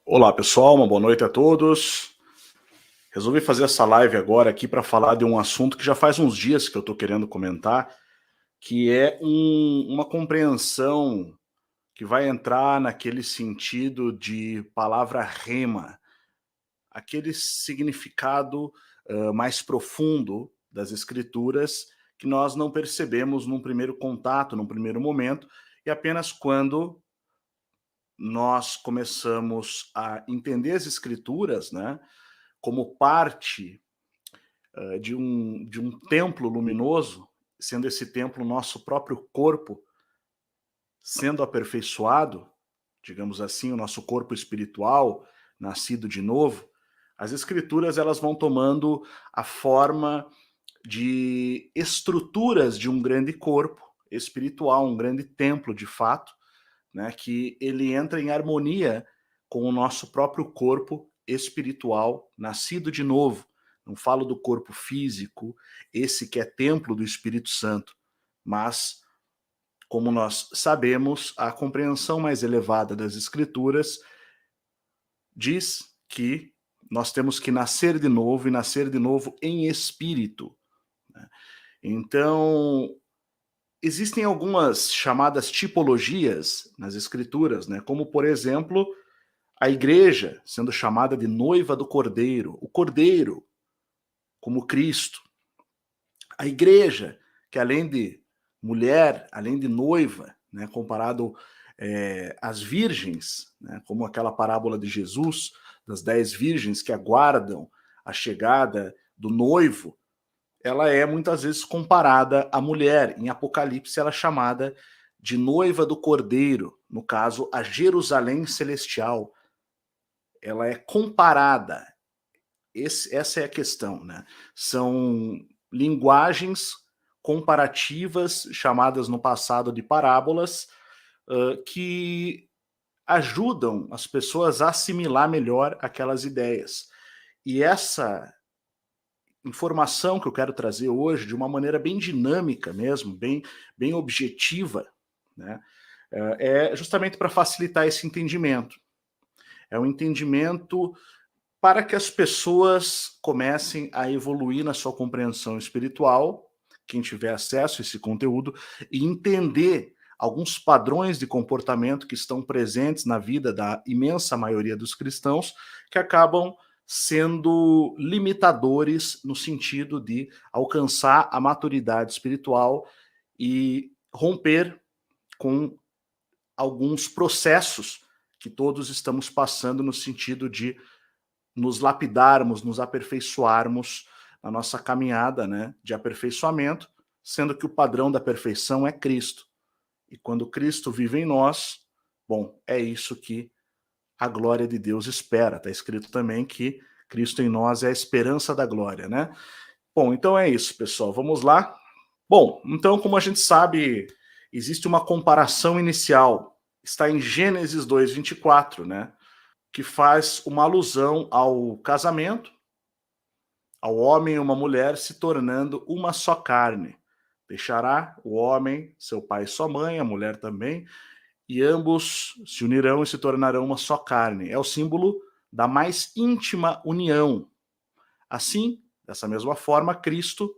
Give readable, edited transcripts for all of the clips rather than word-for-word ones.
Olá pessoal, uma boa noite a todos. Resolvi fazer essa live agora aqui para falar de um assunto que já faz uns dias que eu estou querendo comentar, que é uma compreensão que vai entrar naquele sentido de palavra rema, aquele significado mais profundo das escrituras que nós não percebemos num primeiro contato, num primeiro momento, e apenas quando nós começamos a entender as escrituras, né, como parte de um templo luminoso, sendo esse templo o nosso próprio corpo sendo aperfeiçoado, digamos assim, o nosso corpo espiritual, nascido de novo, as escrituras elas vão tomando a forma de estruturas de um grande corpo espiritual, um grande templo de fato, né, que ele entra em harmonia com o nosso próprio corpo espiritual, nascido de novo. Não falo do corpo físico, esse que é templo do Espírito Santo, mas, como nós sabemos, a compreensão mais elevada das Escrituras diz que nós temos que nascer de novo e nascer de novo em espírito, né? Então, existem algumas chamadas tipologias nas Escrituras, né? Como, por exemplo, a igreja sendo chamada de noiva do Cordeiro, o Cordeiro como Cristo. A igreja, que além de mulher, além de noiva, né, comparado às virgens, né, como aquela parábola de Jesus, das 10 virgens que aguardam a chegada do noivo, ela é muitas vezes comparada à mulher. Em Apocalipse, ela é chamada de noiva do Cordeiro, no caso, a Jerusalém celestial. Ela é comparada. Essa é a questão, né? São linguagens comparativas, chamadas no passado de parábolas, que ajudam as pessoas a assimilar melhor aquelas ideias. E essa informação que eu quero trazer hoje, de uma maneira bem dinâmica mesmo, bem objetiva, né, é justamente para facilitar esse entendimento. É um entendimento para que as pessoas comecem a evoluir na sua compreensão espiritual, quem tiver acesso a esse conteúdo, e entender alguns padrões de comportamento que estão presentes na vida da imensa maioria dos cristãos, que acabam sendo limitadores no sentido de alcançar a maturidade espiritual e romper com alguns processos que todos estamos passando no sentido de nos lapidarmos, nos aperfeiçoarmos na nossa caminhada, né, de aperfeiçoamento, sendo que o padrão da perfeição é Cristo. E quando Cristo vive em nós, bom, é isso que a glória de Deus espera. Está escrito também que Cristo em nós é a esperança da glória, né? Bom, então é isso, pessoal. Vamos lá? Bom, então, como a gente sabe, existe uma comparação inicial. Está em Gênesis 2:24, né? Que faz uma alusão ao casamento, ao homem e uma mulher se tornando uma só carne. Deixará o homem seu pai e sua mãe, a mulher também, e ambos se unirão e se tornarão uma só carne. É o símbolo da mais íntima união. Assim, dessa mesma forma, Cristo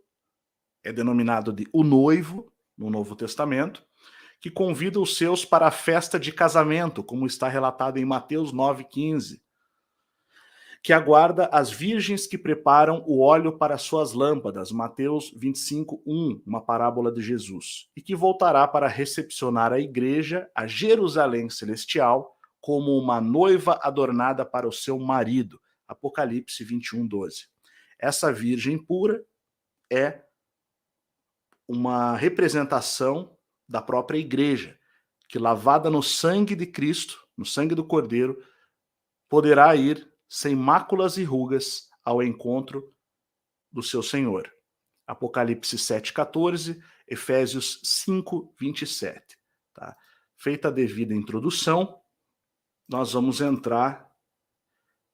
é denominado de o noivo no Novo Testamento, que convida os seus para a festa de casamento, como está relatado em Mateus 9,15, que aguarda as virgens que preparam o óleo para suas lâmpadas, Mateus 25:1, uma parábola de Jesus, e que voltará para recepcionar a igreja, a Jerusalém celestial, como uma noiva adornada para o seu marido, Apocalipse 21:12. Essa virgem pura é uma representação da própria igreja, que lavada no sangue de Cristo, no sangue do Cordeiro, poderá ir sem máculas e rugas ao encontro do seu Senhor. Apocalipse 7,14, Efésios 5:27. Tá? Feita a devida introdução, nós vamos entrar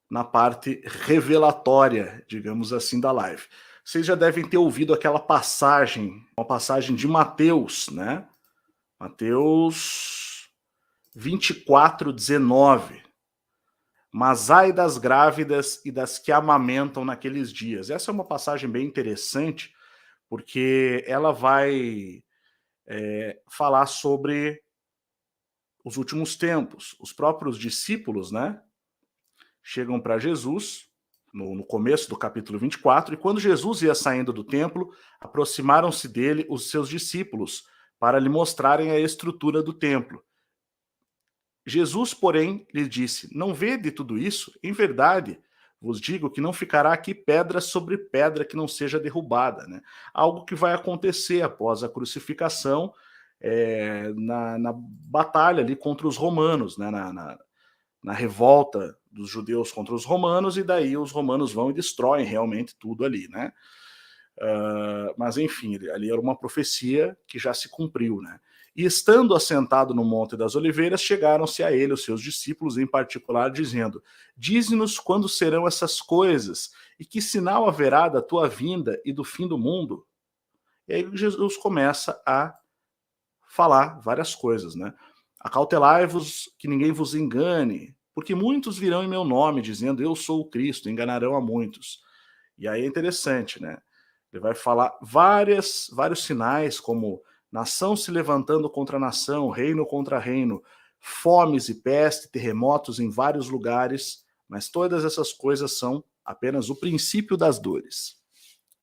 na parte revelatória, digamos assim, da live. Vocês já devem ter ouvido aquela passagem, uma passagem de Mateus, né? Mateus 24:19. Mas ai das grávidas e das que amamentam naqueles dias. Essa é uma passagem bem interessante, porque ela vai falar sobre os últimos tempos. Os próprios discípulos, né, chegam para Jesus, no começo do capítulo 24, e quando Jesus ia saindo do templo, aproximaram-se dele os seus discípulos para lhe mostrarem a estrutura do templo. Jesus, porém, lhe disse: Não vede tudo isso? Em verdade, vos digo que não ficará aqui pedra sobre pedra que não seja derrubada, né? Algo que vai acontecer após a crucificação, na batalha ali contra os romanos, né? Na revolta dos judeus contra os romanos, e daí os romanos vão e destroem realmente tudo ali, né? Mas enfim, ali era uma profecia que já se cumpriu, né? E estando assentado no Monte das Oliveiras, chegaram-se a ele os seus discípulos em particular, dizendo: Dize-nos quando serão essas coisas, e que sinal haverá da tua vinda e do fim do mundo? E aí Jesus começa a falar várias coisas, né? Acautelai-vos que ninguém vos engane, porque muitos virão em meu nome, dizendo: Eu sou o Cristo, enganarão a muitos. E aí é interessante, né? Ele vai falar vários sinais, como nação se levantando contra nação, reino contra reino, fomes e peste, terremotos em vários lugares, mas todas essas coisas são apenas o princípio das dores.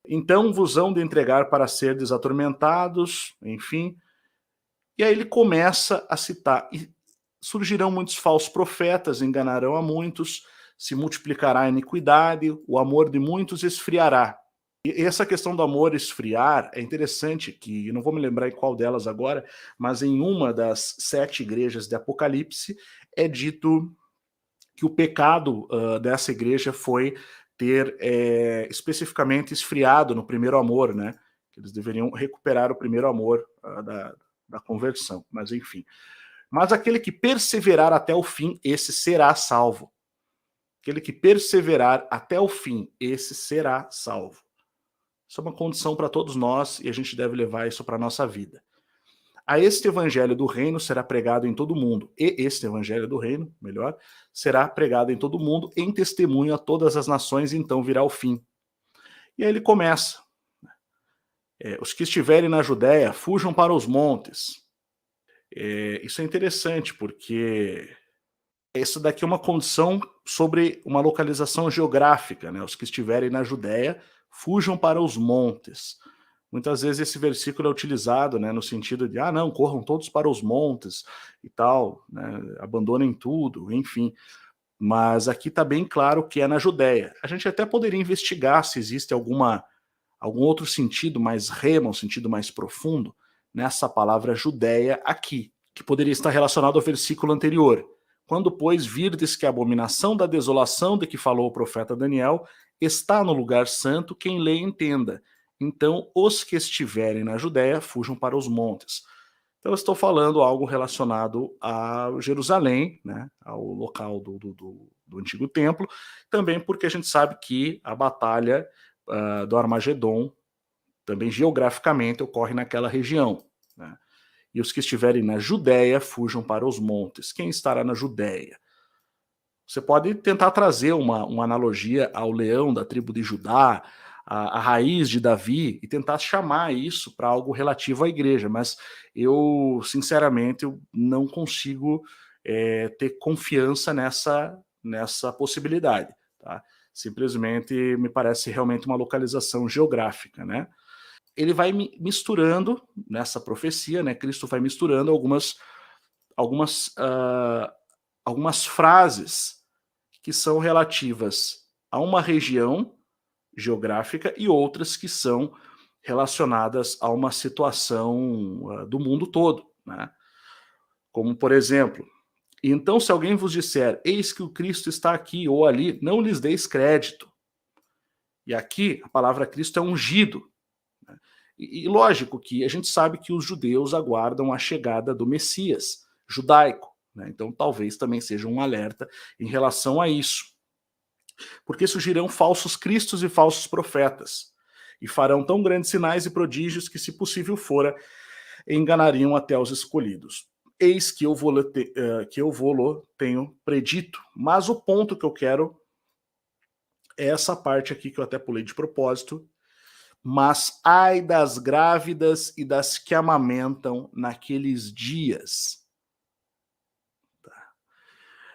Então vos hão de entregar para serdes atormentados, enfim. E aí ele começa a citar: e surgirão muitos falsos profetas, enganarão a muitos, se multiplicará a iniquidade, o amor de muitos esfriará. E essa questão do amor esfriar é interessante, que eu não vou me lembrar em qual delas agora, mas em uma das 7 igrejas de Apocalipse é dito que o pecado dessa igreja foi ter especificamente esfriado no primeiro amor, né? Que eles deveriam recuperar o primeiro amor da conversão, mas enfim. Mas aquele que perseverar até o fim, esse será salvo. Aquele que perseverar até o fim, esse será salvo. Isso é uma condição para todos nós e a gente deve levar isso para a nossa vida. A este evangelho do reino será pregado em todo o mundo, e este evangelho do reino, melhor, será pregado em todo o mundo em testemunho a todas as nações, e então virá o fim. E aí ele começa. Os que estiverem na Judéia, fujam para os montes. Isso é interessante, porque isso daqui é uma condição sobre uma localização geográfica, né? Os que estiverem na Judéia, fujam para os montes. Muitas vezes esse versículo é utilizado, né, no sentido de, não, corram todos para os montes e tal, né, abandonem tudo, enfim. Mas aqui está bem claro que é na Judéia. A gente até poderia investigar se existe algum outro sentido mais rema, um sentido mais profundo nessa palavra Judéia aqui, que poderia estar relacionado ao versículo anterior. Quando, pois, virdes que a abominação da desolação de que falou o profeta Daniel está no lugar santo, quem lê entenda. Então, os que estiverem na Judéia, fujam para os montes. Então, eu estou falando algo relacionado a Jerusalém, né, ao local do antigo templo, também porque a gente sabe que a batalha do Armagedon, também geograficamente, ocorre naquela região, né? E os que estiverem na Judéia, fujam para os montes. Quem estará na Judéia? Você pode tentar trazer uma analogia ao leão da tribo de Judá, a raiz de Davi, e tentar chamar isso para algo relativo à igreja, mas eu, sinceramente, eu não consigo ter confiança nessa possibilidade, tá? Simplesmente me parece realmente uma localização geográfica, né? Ele vai misturando nessa profecia, né? Cristo vai misturando algumas frases que são relativas a uma região geográfica e outras que são relacionadas a uma situação do mundo todo, né? Como, por exemplo, então se alguém vos disser, eis que o Cristo está aqui ou ali, não lhes deis crédito. E aqui a palavra Cristo é ungido. E lógico que a gente sabe que os judeus aguardam a chegada do Messias judaico, né? Então talvez também seja um alerta em relação a isso. Porque surgirão falsos cristos e falsos profetas, e farão tão grandes sinais e prodígios que, se possível fora, enganariam até os escolhidos. eis que eu vou tenho predito. Mas o ponto que eu quero é essa parte aqui que eu até pulei de propósito. Mas ai das grávidas e das que amamentam naqueles dias. Tá.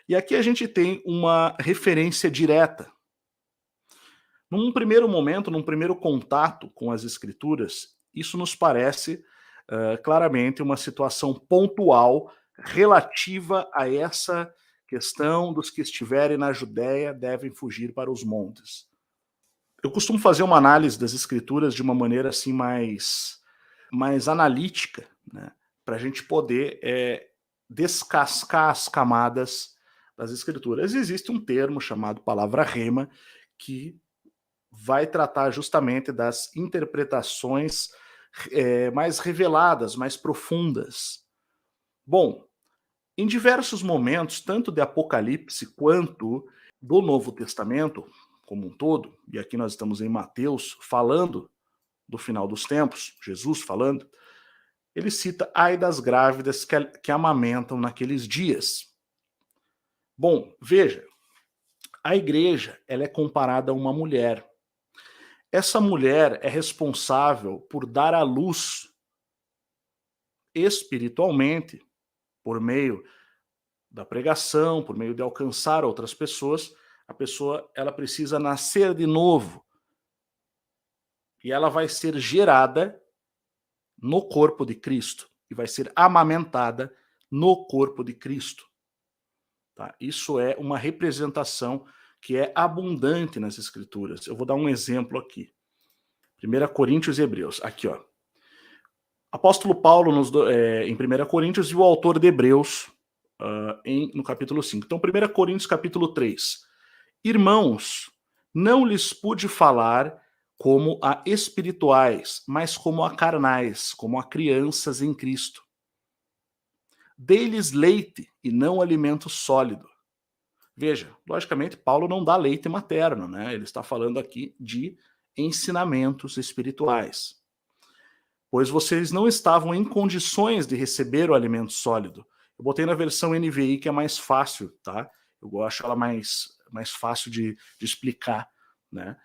E aqui a gente tem uma referência direta. Num primeiro momento, num primeiro contato com as escrituras, isso nos parece claramente uma situação pontual relativa a essa questão dos que estiverem na Judéia devem fugir para os montes. Eu costumo fazer uma análise das escrituras de uma maneira assim mais analítica, né, para a gente poder descascar as camadas das escrituras. Existe um termo chamado palavra rema que vai tratar justamente das interpretações mais reveladas, mais profundas. Bom, em diversos momentos, tanto de Apocalipse quanto do Novo Testamento, como um todo, e aqui nós estamos em Mateus, falando do final dos tempos, Jesus falando, ele cita ai das grávidas que amamentam naqueles dias. Bom, veja, a igreja ela é comparada a uma mulher. Essa mulher é responsável por dar à luz espiritualmente, por meio da pregação, por meio de alcançar outras pessoas. A pessoa ela precisa nascer de novo. E ela vai ser gerada no corpo de Cristo e vai ser amamentada no corpo de Cristo. Tá? Isso é uma representação que é abundante nas Escrituras. Eu vou dar um exemplo aqui. 1 Coríntios e Hebreus. Aqui, ó. Apóstolo Paulo em 1 Coríntios e o autor de Hebreus no capítulo 5. Então, 1 Coríntios capítulo 3. Irmãos, não lhes pude falar como a espirituais, mas como a carnais, como a crianças em Cristo. Dei-lhes leite e não alimento sólido. Veja, logicamente, Paulo não dá leite materno, né? Ele está falando aqui de ensinamentos espirituais. Pois vocês não estavam em condições de receber o alimento sólido. Eu botei na versão NVI, que é mais fácil, tá? Eu acho ela mais fácil de explicar, né?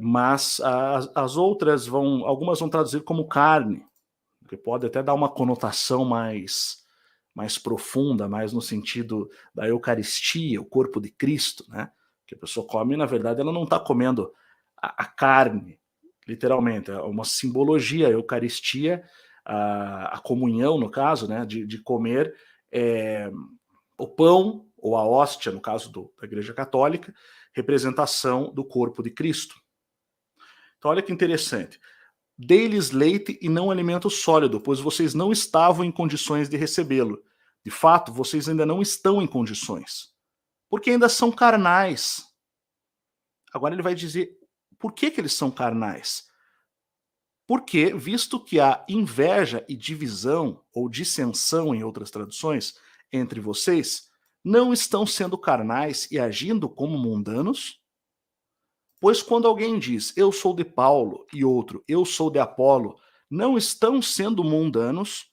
Mas as outras algumas vão traduzir como carne, que pode até dar uma conotação mais profunda, mais no sentido da Eucaristia, o corpo de Cristo, né? Que a pessoa come, na verdade, ela não está comendo a carne, literalmente, é uma simbologia, a Eucaristia, a comunhão, no caso, né? De comer o pão, ou a hóstia, no caso da Igreja Católica, representação do corpo de Cristo. Então, olha que interessante. Dei-lhes leite e não alimento sólido, pois vocês não estavam em condições de recebê-lo. De fato, vocês ainda não estão em condições, porque ainda são carnais. Agora ele vai dizer por que eles são carnais. Porque, visto que há inveja e divisão, ou dissensão em outras traduções, entre vocês, não estão sendo carnais e agindo como mundanos? Pois quando alguém diz, eu sou de Paulo, e outro, eu sou de Apolo, não estão sendo mundanos?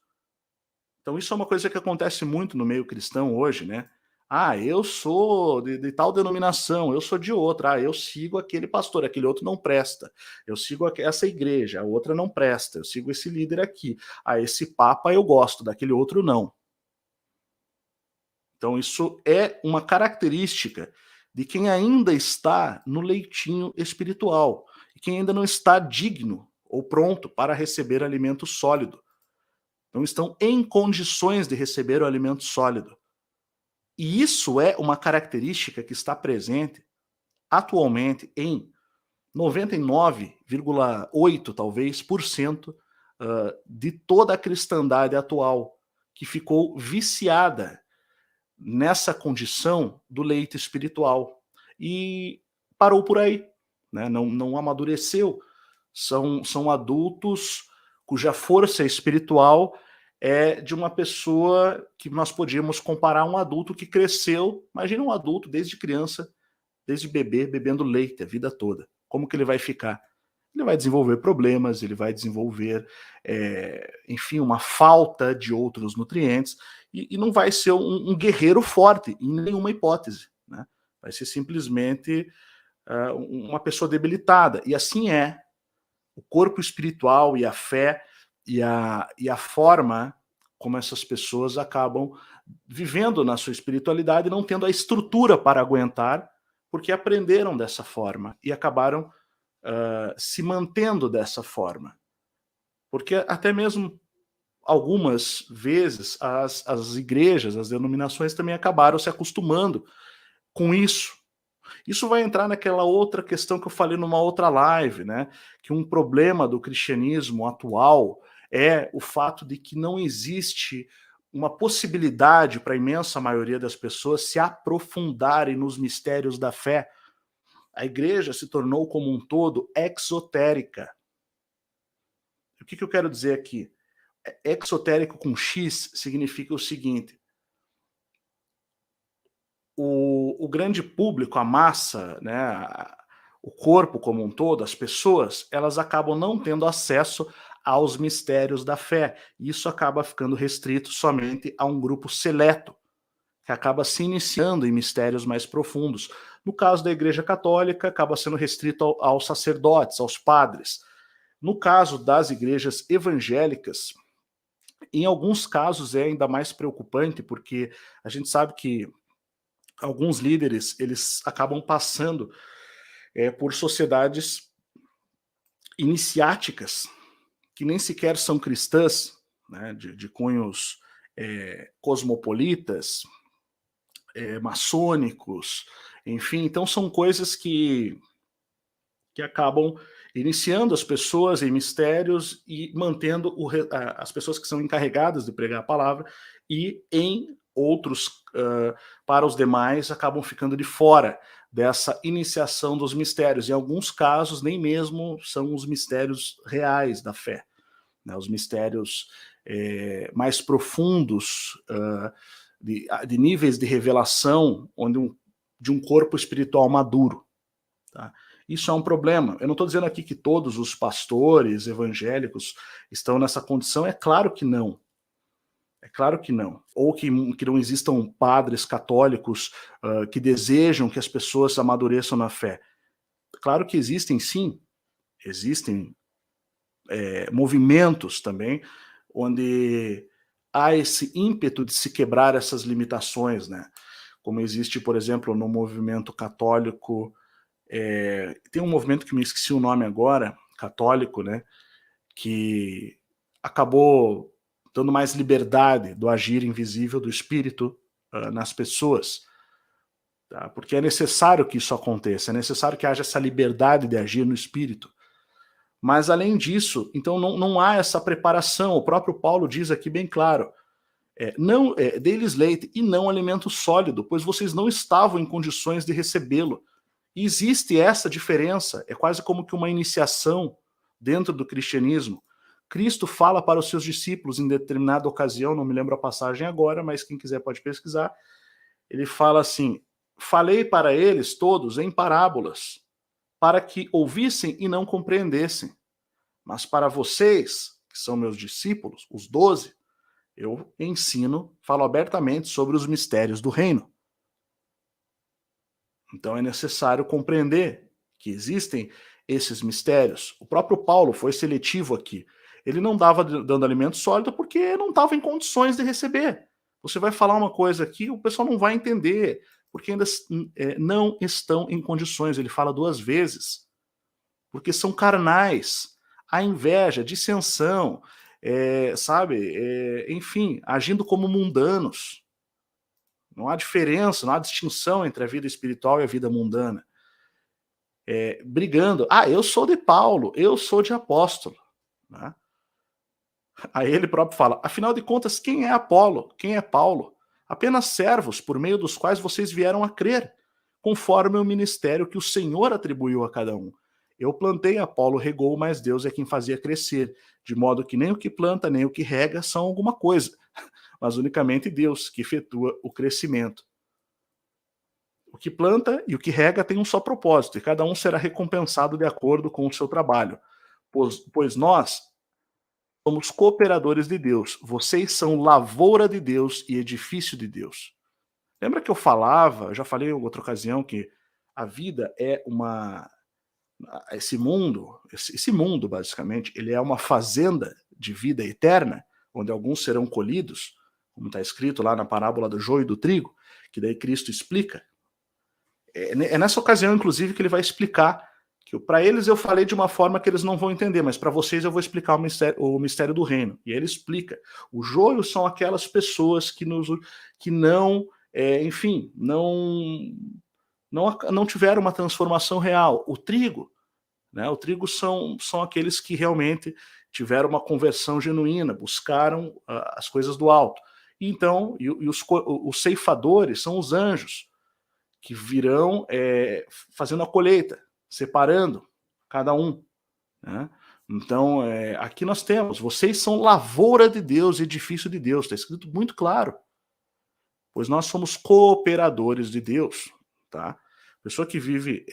Então isso é uma coisa que acontece muito no meio cristão hoje, né? Ah, eu sou de tal denominação, eu sou de outra, eu sigo aquele pastor, aquele outro não presta. Eu sigo essa igreja, a outra não presta. Eu sigo esse líder aqui. Ah, esse papa eu gosto, daquele outro não. Então isso é uma característica de quem ainda está no leitinho espiritual, e quem ainda não está digno ou pronto para receber alimento sólido. Não estão em condições de receber o alimento sólido. E isso é uma característica que está presente atualmente em 99,8 talvez por cento de toda a cristandade atual, que ficou viciada nessa condição do leite espiritual e parou por aí, né? Não amadureceu. São adultos cuja força espiritual é de uma pessoa que nós podíamos comparar a um adulto que cresceu. Imagina um adulto desde criança, desde bebê, bebendo leite a vida toda. Como que ele vai ficar? ele vai desenvolver problemas, ele vai desenvolver, enfim, uma falta de outros nutrientes, e não vai ser um guerreiro forte, em nenhuma hipótese, né? Vai ser simplesmente uma pessoa debilitada. E assim é. O corpo espiritual e a fé e a forma como essas pessoas acabam vivendo na sua espiritualidade, não tendo a estrutura para aguentar, porque aprenderam dessa forma e acabaram se mantendo dessa forma. Porque até mesmo algumas vezes as igrejas, as denominações também acabaram se acostumando com isso. Isso vai entrar naquela outra questão que eu falei numa outra live, né? Que um problema do cristianismo atual é o fato de que não existe uma possibilidade para a imensa maioria das pessoas se aprofundarem nos mistérios da fé. A igreja se tornou como um todo exotérica. O que eu quero dizer aqui? Exotérico com X significa o seguinte: o grande público, a massa, né, o corpo como um todo, as pessoas, elas acabam não tendo acesso aos mistérios da fé. Isso acaba ficando restrito somente a um grupo seleto, que acaba se iniciando em mistérios mais profundos. No caso da Igreja Católica, acaba sendo restrito aos sacerdotes, aos padres. No caso das igrejas evangélicas, em alguns casos é ainda mais preocupante, porque a gente sabe que alguns líderes, eles acabam passando por sociedades iniciáticas, que nem sequer são cristãs, né, de cunhos cosmopolitas, maçônicos, enfim. Então são coisas que acabam iniciando as pessoas em mistérios e mantendo as pessoas que são encarregadas de pregar a palavra, e em outros, para os demais, acabam ficando de fora dessa iniciação dos mistérios. Em alguns casos, nem mesmo são os mistérios reais da fé, né? Os mistérios mais profundos, de níveis de revelação, de um corpo espiritual maduro. Tá? Isso é um problema. Eu não estou dizendo aqui que todos os pastores evangélicos estão nessa condição, é claro que não. É claro que não. Ou que não existam padres católicos que desejam que as pessoas amadureçam na fé. Claro que existem, sim. Existem movimentos também onde há esse ímpeto de se quebrar essas limitações, né? Como existe, por exemplo, no movimento católico. Tem um movimento que me esqueci o nome agora, católico, né, que acabou dando mais liberdade do agir invisível do espírito nas pessoas, tá? Porque é necessário que isso aconteça, é necessário que haja essa liberdade de agir no espírito. Mas além disso, então não há essa preparação. O próprio Paulo diz aqui bem claro: dê-lhes leite e não alimento sólido, pois vocês não estavam em condições de recebê-lo. E existe essa diferença, é quase como que uma iniciação dentro do cristianismo. Cristo fala para os seus discípulos em determinada ocasião, não me lembro a passagem agora, mas quem quiser pode pesquisar. Ele fala assim: falei para eles todos em parábolas, para que ouvissem e não compreendessem. Mas para vocês, que são meus discípulos, os 12, eu ensino, falo abertamente sobre os mistérios do reino. Então é necessário compreender que existem esses mistérios. O próprio Paulo foi seletivo aqui. Ele não estava dando alimento sólido porque não estava em condições de receber. Você vai falar uma coisa aqui, o pessoal não vai entender, porque ainda não estão em condições. Ele fala 2 vezes. Porque são carnais. A inveja, dissensão, sabe? Enfim, agindo como mundanos. Não há diferença, não há distinção entre a vida espiritual e a vida mundana. Brigando. Eu sou de Paulo, eu sou de apóstolo. Né? Aí ele próprio fala: afinal de contas, quem é Apolo? Quem é Paulo? Apenas servos por meio dos quais vocês vieram a crer, conforme o ministério que o Senhor atribuiu a cada um. Eu plantei, Apolo regou, mas Deus é quem fazia crescer, de modo que nem o que planta, nem o que rega são alguma coisa, mas unicamente Deus que efetua o crescimento. O que planta e o que rega tem um só propósito, e cada um será recompensado de acordo com o seu trabalho. Pois nós somos cooperadores de Deus. Vocês são lavoura de Deus e edifício de Deus. Lembra que eu já falei em outra ocasião, que a vida é esse mundo basicamente, ele é uma fazenda de vida eterna, onde alguns serão colhidos, como está escrito lá na parábola do joio e do trigo, que daí Cristo explica. É nessa ocasião, inclusive, que ele vai explicar que para eles eu falei de uma forma que eles não vão entender, mas para vocês eu vou explicar o mistério do reino. E aí ele explica. O joio são aquelas pessoas que não, enfim, não tiveram uma transformação real. O trigo, né? O trigo são aqueles que realmente tiveram uma conversão genuína, buscaram as coisas do alto. Então, os ceifadores são os anjos, que virão fazendo a colheita, separando cada um. Né? Então, aqui nós temos, vocês são lavoura de Deus, edifício de Deus, está escrito muito claro, pois nós somos cooperadores de Deus. Tá? A pessoa que vive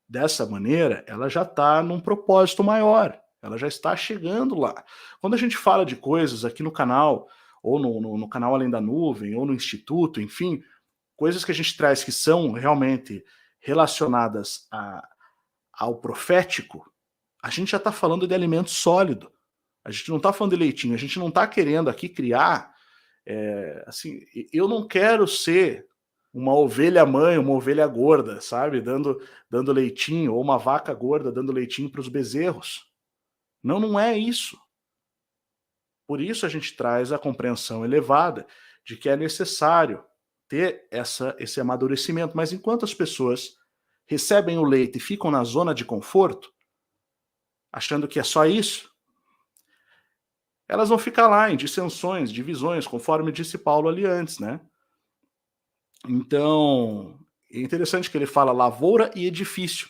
dessa maneira, ela já está num propósito maior, ela já está chegando lá. Quando a gente fala de coisas aqui no canal, ou no canal Além da Nuvem, ou no Instituto, enfim, coisas que a gente traz que são realmente relacionadas ao profético, a gente já está falando de alimento sólido. A gente não está falando de leitinho, a gente não está querendo aqui criar. Assim, eu não quero ser uma ovelha mãe, uma ovelha gorda, sabe? Dando leitinho, ou uma vaca gorda dando leitinho para os bezerros. Não, não é isso. Por isso a gente traz a compreensão elevada de que é necessário ter esse amadurecimento. Mas enquanto as pessoas recebem o leite e ficam na zona de conforto, achando que é só isso, elas vão ficar lá em dissensões, divisões, conforme disse Paulo ali antes, né? Então, é interessante que ele fala lavoura e edifício.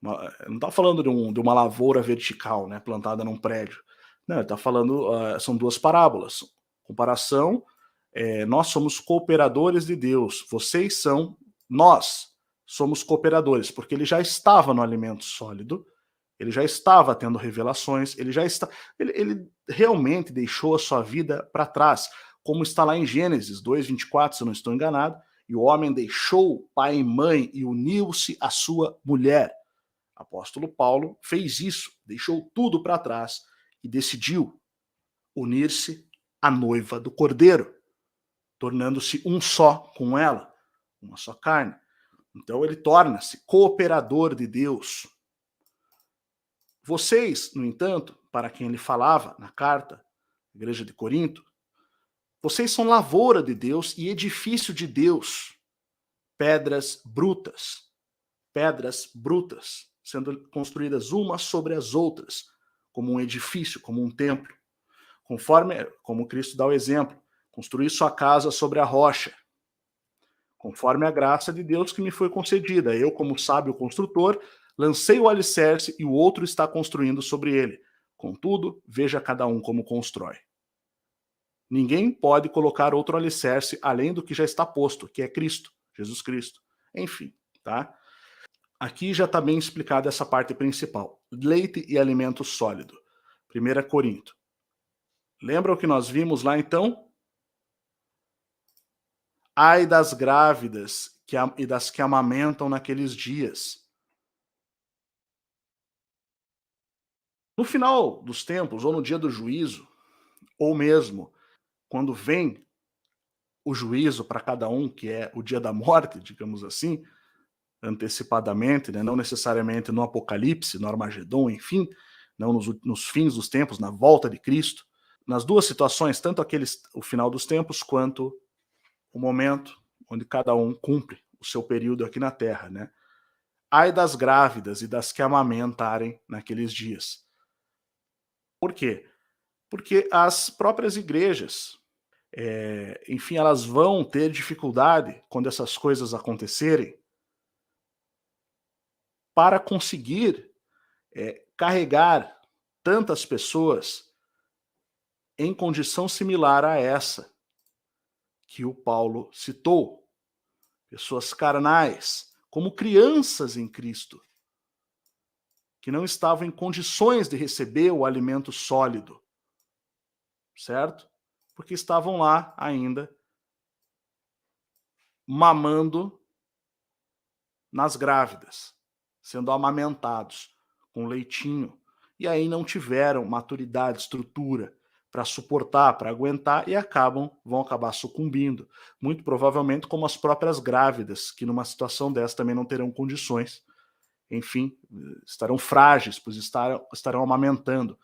Não está falando de uma lavoura vertical, né, plantada num prédio. Não, ele está falando, são duas parábolas. Comparação, nós somos cooperadores de Deus. Nós somos cooperadores, porque ele já estava no alimento sólido, ele já estava tendo revelações, ele realmente deixou a sua vida para trás, como está lá em Gênesis 2:24, se eu não estou enganado, e o homem deixou pai e mãe e uniu-se à sua mulher. Apóstolo Paulo fez isso, deixou tudo para trás e decidiu unir-se à noiva do Cordeiro, tornando-se um só com ela, uma só carne. Então ele torna-se cooperador de Deus. Vocês, no entanto, para quem ele falava na carta, igreja de Corinto, vocês são lavoura de Deus e edifício de Deus, pedras brutas, sendo construídas umas sobre as outras, como um edifício, como um templo, como Cristo dá o exemplo, construir sua casa sobre a rocha, conforme a graça de Deus que me foi concedida. Eu, como sábio construtor, lancei o alicerce e o outro está construindo sobre ele. Contudo, veja cada um como constrói. Ninguém pode colocar outro alicerce além do que já está posto, que é Cristo, Jesus Cristo. Enfim, tá? Aqui já está bem explicada essa parte principal. Leite e alimento sólido. 1 Corinto. Lembra o que nós vimos lá então? Ai das grávidas e das que amamentam naqueles dias. No final dos tempos, ou no dia do juízo, ou mesmo quando vem o juízo para cada um, que é o dia da morte, digamos assim, antecipadamente, né? Não necessariamente no Apocalipse, no Armagedon, enfim, não nos fins dos tempos, na volta de Cristo. Nas duas situações, tanto o final dos tempos, quanto o momento onde cada um cumpre o seu período aqui na Terra, né? Ai das grávidas e das que amamentarem naqueles dias. Por quê? Porque as próprias igrejas, enfim, elas vão ter dificuldade quando essas coisas acontecerem para conseguir carregar tantas pessoas em condição similar a essa que o Paulo citou. pessoas carnais, como crianças em Cristo, que não estavam em condições de receber o alimento sólido, certo? Porque estavam lá ainda mamando nas grávidas, sendo amamentados com leitinho, e aí não tiveram maturidade, estrutura para suportar, para aguentar e vão acabar sucumbindo, muito provavelmente como as próprias grávidas, que numa situação dessa também não terão condições, enfim, estarão frágeis, pois estarão amamentando,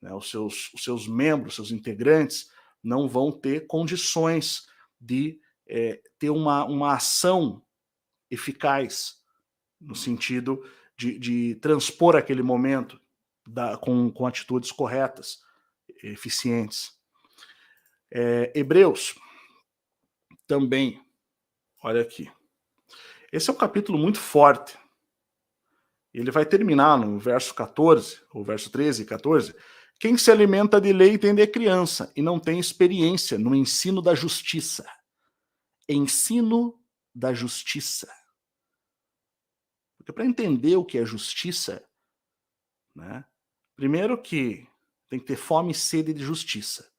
né? Os seus membros, seus integrantes não vão ter condições de ter uma ação eficaz, no sentido de transpor aquele momento com atitudes corretas, eficientes. Hebreus também, olha aqui. Esse é um capítulo muito forte. Ele vai terminar no verso 14, ou verso 13 e 14. Quem se alimenta de leite ainda é criança e não tem experiência no ensino da justiça. Ensino da justiça. Porque para entender o que é justiça, né, primeiro que tem que ter fome e sede de justiça,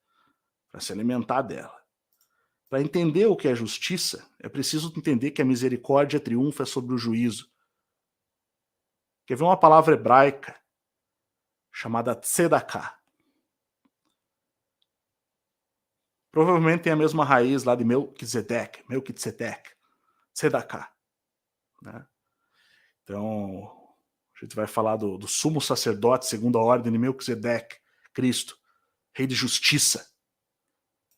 para se alimentar dela. Para entender o que é justiça, é preciso entender que a misericórdia triunfa sobre o juízo. Quer ver uma palavra hebraica chamada tzedakah? Provavelmente tem a mesma raiz lá de Melquisedeque, tzedakah, né? Então, a gente vai falar do sumo sacerdote, segundo a ordem de Melquisedeque, Cristo, rei de justiça.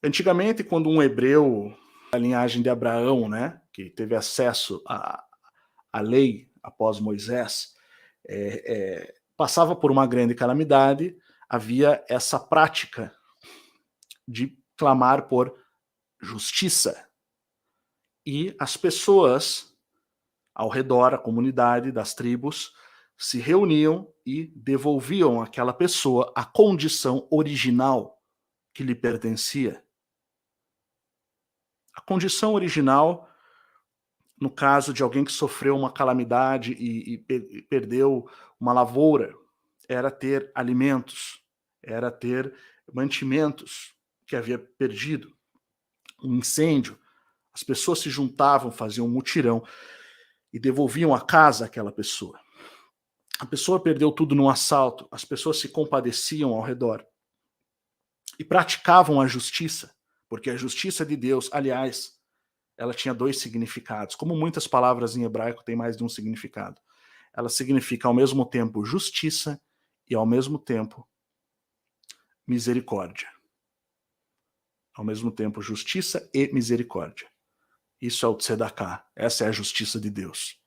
Antigamente, quando um hebreu da linhagem de Abraão, né, que teve acesso à lei após Moisés, passava por uma grande calamidade, havia essa prática de clamar por justiça. E as pessoas ao redor, a comunidade das tribos, se reuniam e devolviam àquela pessoa a condição original que lhe pertencia. A condição original, no caso de alguém que sofreu uma calamidade e perdeu uma lavoura, era ter alimentos, era ter mantimentos que havia perdido. Um incêndio, as pessoas se juntavam, faziam um mutirão e devolviam a casa àquela pessoa. A pessoa perdeu tudo num assalto, as pessoas se compadeciam ao redor e praticavam a justiça, porque a justiça de Deus, aliás, ela tinha dois significados. Como muitas palavras em hebraico têm mais de um significado. Ela significa ao mesmo tempo justiça e ao mesmo tempo misericórdia. Ao mesmo tempo justiça e misericórdia. Isso é o tzedakah, essa é a justiça de Deus.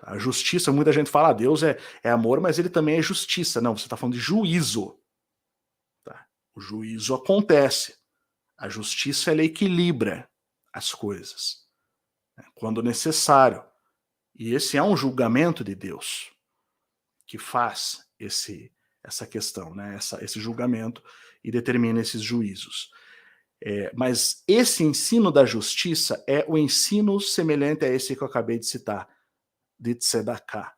A justiça, muita gente fala, Deus é amor, mas ele também é justiça. Não, você está falando de juízo. Tá? O juízo acontece. A justiça, ela equilibra as coisas, né, quando necessário. E esse é um julgamento de Deus que faz essa questão, né, esse julgamento e determina esses juízos. Mas esse ensino da justiça é o ensino semelhante a esse que eu acabei de citar, de tzedakah,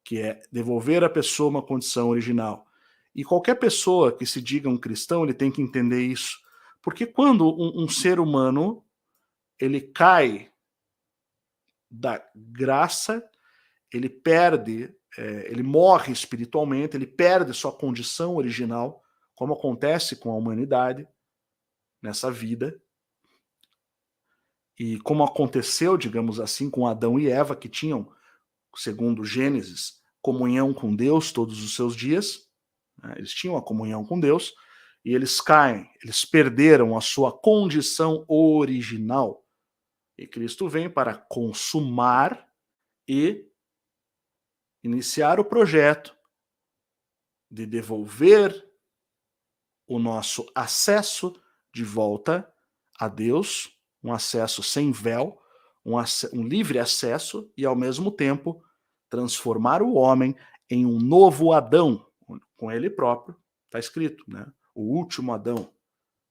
que é devolver à pessoa uma condição original. E qualquer pessoa que se diga um cristão, ele tem que entender isso. Porque quando um ser humano ele cai da graça, ele perde, ele morre espiritualmente, ele perde sua condição original, como acontece com a humanidade nessa vida, e como aconteceu, digamos assim, com Adão e Eva, que tinham, segundo Gênesis, comunhão com Deus todos os seus dias, né? Eles tinham a comunhão com Deus, e eles caem, eles perderam a sua condição original. E Cristo vem para consumar e iniciar o projeto de devolver o nosso acesso de volta a Deus, um acesso sem véu, um livre acesso e, ao mesmo tempo, transformar o homem em um novo Adão, com ele próprio, está escrito, né? O último Adão.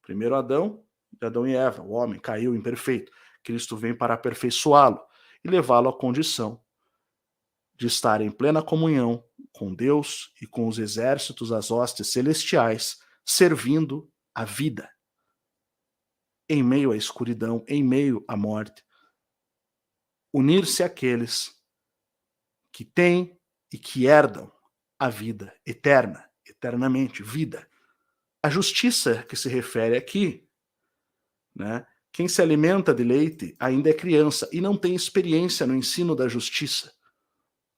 Primeiro Adão, de Adão e Eva, o homem caiu imperfeito. Cristo vem para aperfeiçoá-lo e levá-lo à condição de estar em plena comunhão com Deus e com os exércitos, as hostes celestiais, servindo a vida. Em meio à escuridão, em meio à morte. Unir-se àqueles que têm e que herdam a vida eterna, eternamente, vida. A justiça que se refere aqui, né? Quem se alimenta de leite ainda é criança e não tem experiência no ensino da justiça,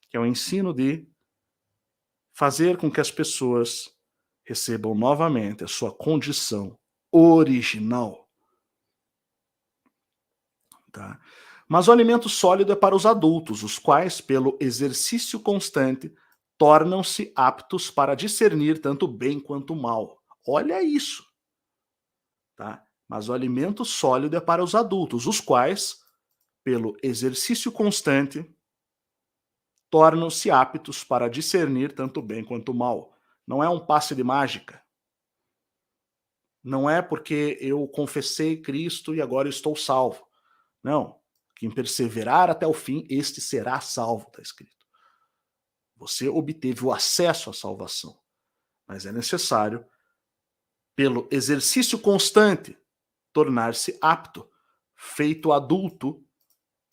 que é o ensino de fazer com que as pessoas recebam novamente a sua condição original. Tá? Mas o alimento sólido é para os adultos, os quais, pelo exercício constante, tornam-se aptos para discernir tanto bem quanto mal. Olha isso. Tá? Mas o alimento sólido é para os adultos, os quais, pelo exercício constante, tornam-se aptos para discernir tanto bem quanto mal. Não é um passe de mágica. Não é porque eu confessei Cristo e agora estou salvo. Não. Quem perseverar até o fim, este será salvo, está escrito. Você obteve o acesso à salvação. Mas é necessário, pelo exercício constante, tornar-se apto, feito adulto,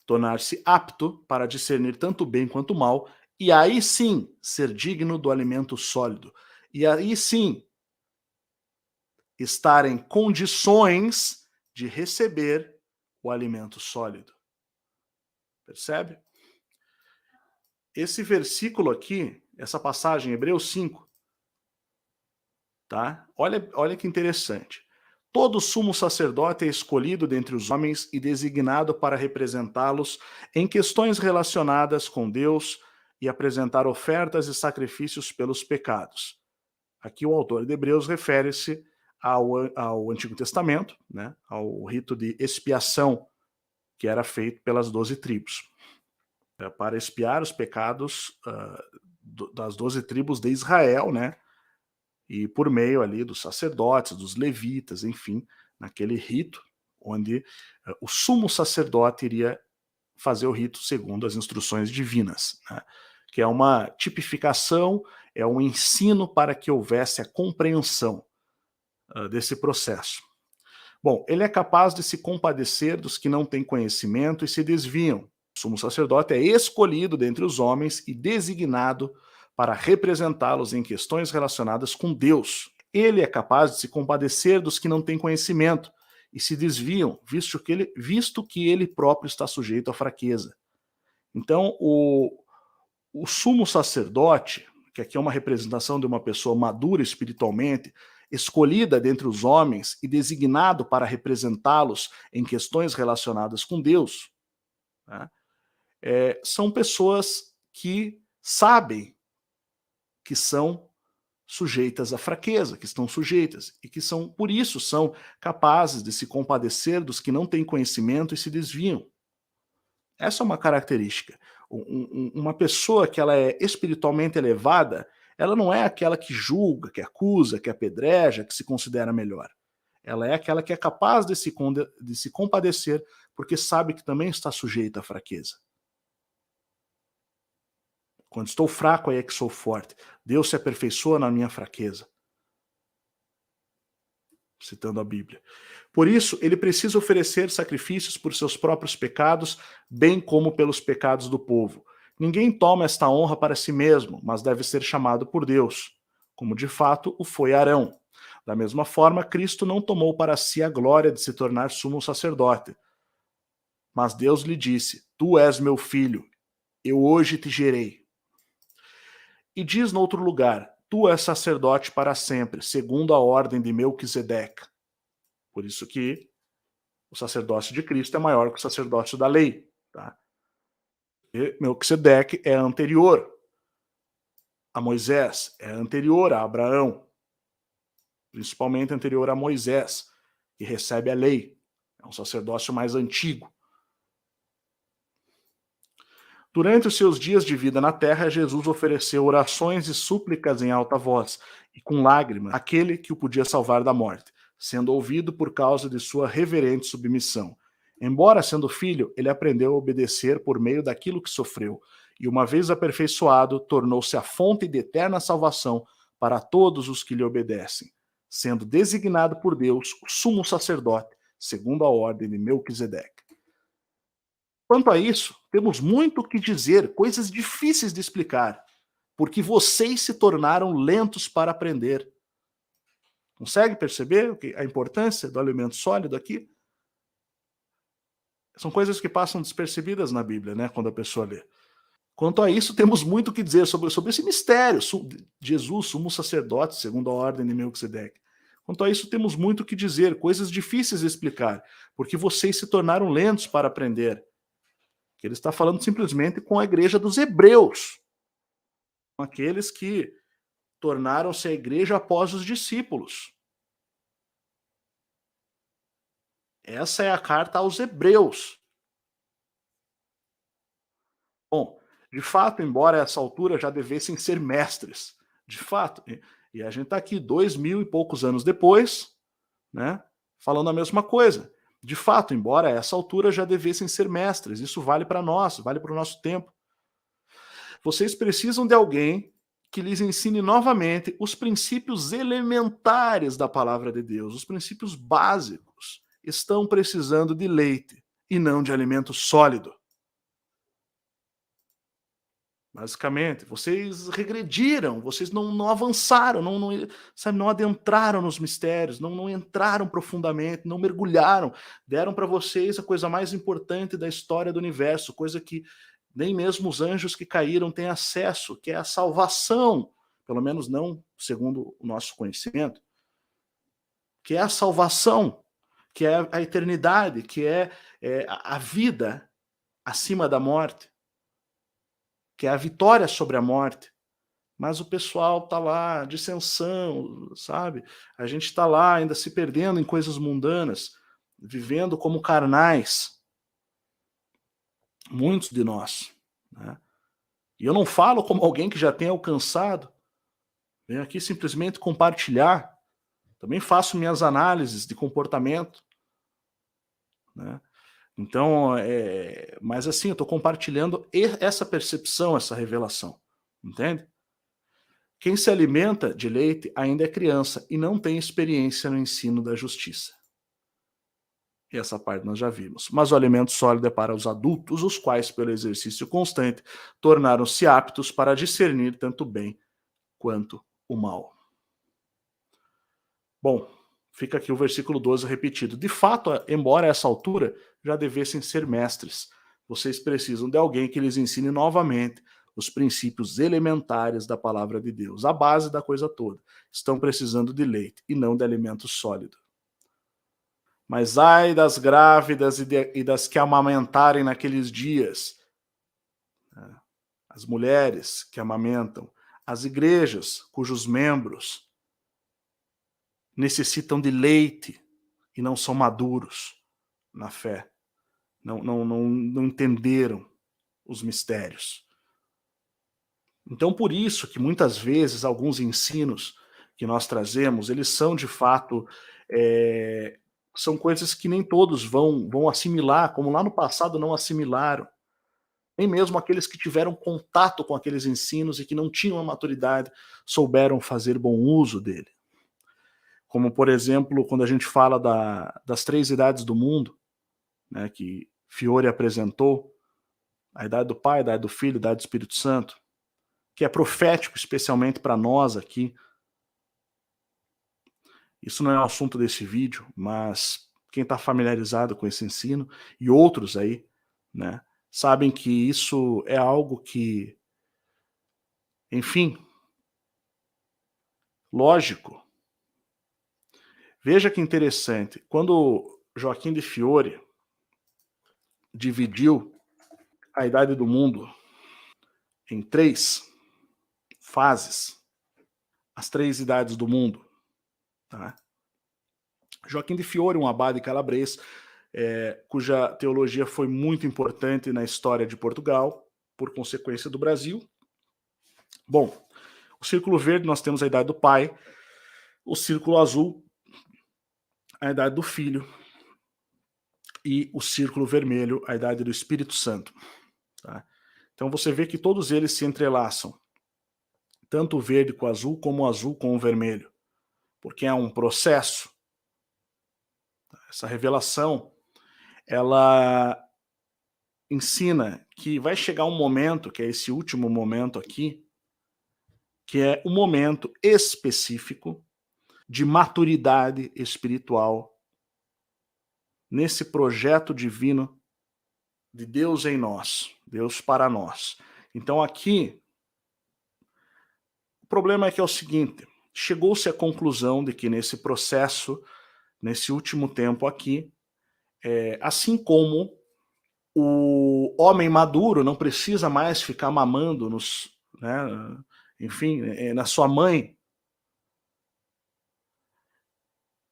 tornar-se apto para discernir tanto bem quanto mal, e aí sim ser digno do alimento sólido. E aí sim estar em condições de receber o alimento sólido. Percebe? Esse versículo aqui, essa passagem, Hebreus 5, tá? Olha que interessante. Todo sumo sacerdote é escolhido dentre os homens e designado para representá-los em questões relacionadas com Deus e apresentar ofertas e sacrifícios pelos pecados. Aqui o autor de Hebreus refere-se ao Antigo Testamento, né, ao rito de expiação que era feito pelas 12 tribos, para expiar os pecados das 12 tribos de Israel, né, e por meio ali dos sacerdotes, dos levitas, enfim, naquele rito onde o sumo sacerdote iria fazer o rito segundo as instruções divinas, né, que é uma tipificação, é um ensino para que houvesse a compreensão desse processo. Bom, ele é capaz de se compadecer dos que não têm conhecimento e se desviam. O sumo sacerdote é escolhido dentre os homens e designado para representá-los em questões relacionadas com Deus. Ele é capaz de se compadecer dos que não têm conhecimento e se desviam, visto que ele próprio está sujeito à fraqueza. Então, o sumo sacerdote, que aqui é uma representação de uma pessoa madura espiritualmente, escolhida dentre os homens e designado para representá-los em questões relacionadas com Deus, né? São pessoas que sabem que são sujeitas à fraqueza, que estão sujeitas e que são, por isso, são capazes de se compadecer dos que não têm conhecimento e se desviam. Essa é uma característica. Uma pessoa que ela é espiritualmente elevada, ela não é aquela que julga, que acusa, que apedreja, que se considera melhor. Ela é aquela que é capaz de se compadecer, porque sabe que também está sujeita à fraqueza. Quando estou fraco, aí é que sou forte. Deus se aperfeiçoa na minha fraqueza. Citando a Bíblia. Por isso, ele precisa oferecer sacrifícios por seus próprios pecados, bem como pelos pecados do povo. Ninguém toma esta honra para si mesmo, mas deve ser chamado por Deus, como de fato o foi Arão. Da mesma forma, Cristo não tomou para si a glória de se tornar sumo sacerdote. Mas Deus lhe disse: Tu és meu filho, eu hoje te gerei. E diz no outro lugar: Tu és sacerdote para sempre, segundo a ordem de Melquisedeque. Por isso que o sacerdócio de Cristo é maior que o sacerdócio da lei. Tá? E Melquisedeque é anterior a Moisés, é anterior a Abraão, principalmente anterior a Moisés, que recebe a lei. É um sacerdócio mais antigo. Durante os seus dias de vida na terra, Jesus ofereceu orações e súplicas em alta voz e com lágrimas àquele que o podia salvar da morte, sendo ouvido por causa de sua reverente submissão. Embora sendo filho, ele aprendeu a obedecer por meio daquilo que sofreu, e uma vez aperfeiçoado, tornou-se a fonte de eterna salvação para todos os que lhe obedecem, sendo designado por Deus o sumo sacerdote, segundo a ordem de Melquisedeque. Quanto a isso, temos muito o que dizer, coisas difíceis de explicar, porque vocês se tornaram lentos para aprender. Consegue perceber a importância do alimento sólido aqui? São coisas que passam despercebidas na Bíblia, né, quando a pessoa lê. Quanto a isso, temos muito o que dizer sobre esse mistério, Jesus, sumo sacerdote, segundo a ordem de Melquisedeque. Quanto a isso, temos muito o que dizer, coisas difíceis de explicar, porque vocês se tornaram lentos para aprender. Ele está falando simplesmente com a igreja dos hebreus, com aqueles que tornaram-se a igreja após os discípulos. Essa é a carta aos hebreus. Bom, de fato, embora a essa altura já devessem ser mestres, de fato, e a gente está aqui 2000 e poucos anos depois, né, falando a mesma coisa. De fato, embora a essa altura já devessem ser mestres, isso vale para nós, vale para o nosso tempo. Vocês precisam de alguém que lhes ensine novamente os princípios elementares da palavra de Deus, os princípios básicos. Estão precisando de leite e não de alimento sólido. Basicamente, vocês regrediram, vocês não avançaram, sabe, não adentraram nos mistérios, não entraram profundamente, não mergulharam, deram para vocês a coisa mais importante da história do universo, coisa que nem mesmo os anjos que caíram têm acesso, que é a salvação, pelo menos não segundo o nosso conhecimento, que é a salvação, que é a eternidade, que é a vida acima da morte, que é a vitória sobre a morte. Mas o pessoal tá lá, dissensão, sabe? A gente está lá ainda se perdendo em coisas mundanas, vivendo como carnais. Muitos de nós, né? E eu não falo como alguém que já tem alcançado, venho aqui simplesmente compartilhar, também faço minhas análises de comportamento, né? Então, mas assim, eu estou compartilhando essa percepção, essa revelação, entende? Quem se alimenta de leite ainda é criança e não tem experiência no ensino da justiça. E essa parte nós já vimos. Mas o alimento sólido é para os adultos, os quais, pelo exercício constante, tornaram-se aptos para discernir tanto o bem quanto o mal. Bom, fica aqui o versículo 12 repetido. De fato, embora a essa altura já devessem ser mestres, vocês precisam de alguém que lhes ensine novamente os princípios elementares da palavra de Deus, a base da coisa toda. Estão precisando de leite e não de alimento sólido. Mas ai das grávidas e das que amamentarem naqueles dias, as mulheres que amamentam, as igrejas cujos membros necessitam de leite e não são maduros na fé, não entenderam os mistérios. Então, por isso que muitas vezes alguns ensinos que nós trazemos, eles são de fato, são coisas que nem todos vão assimilar, como lá no passado não assimilaram. Nem mesmo aqueles que tiveram contato com aqueles ensinos e que não tinham a maturidade souberam fazer bom uso dele. Como, por exemplo, quando a gente fala das 3 idades do mundo, né, que Fiore apresentou, a idade do Pai, a idade do Filho, a idade do Espírito Santo, que é profético especialmente para nós aqui. Isso não é o assunto desse vídeo, mas quem está familiarizado com esse ensino, e outros aí, né, sabem que isso é algo que, enfim, lógico. Veja que interessante, quando Joaquim de Fiore dividiu a idade do mundo em 3 fases, as 3 idades do mundo, tá? Joaquim de Fiore, um abade calabrês, cuja teologia foi muito importante na história de Portugal, por consequência do Brasil. Bom, o círculo verde nós temos a idade do pai, o círculo azul, a idade do filho, e o círculo vermelho, a idade do Espírito Santo. Tá? Então você vê que todos eles se entrelaçam, tanto o verde com o azul, como o azul com o vermelho, porque é um processo. Essa revelação, ela ensina que vai chegar um momento, que é esse último momento aqui, que é um momento específico de maturidade espiritual nesse projeto divino de Deus em nós, Deus para nós. Então aqui, o problema é que é o seguinte, chegou-se à conclusão de que nesse processo, nesse último tempo aqui, assim como o homem maduro não precisa mais ficar mamando nos, né, enfim, na sua mãe,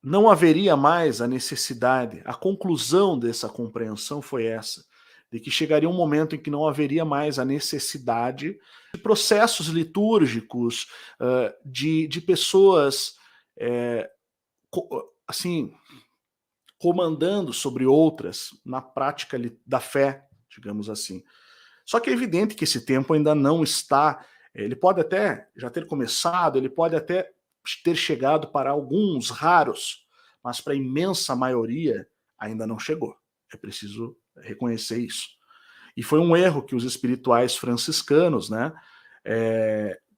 não haveria mais a necessidade, a conclusão dessa compreensão foi essa, de que chegaria um momento em que não haveria mais a necessidade de processos litúrgicos, de pessoas, assim, comandando sobre outras na prática da fé, digamos assim. Só que é evidente que esse tempo ainda não está, ele pode até já ter começado, ele pode até ter chegado para alguns raros, mas para a imensa maioria ainda não chegou. É preciso reconhecer isso. E foi um erro que os espirituais franciscanos, né,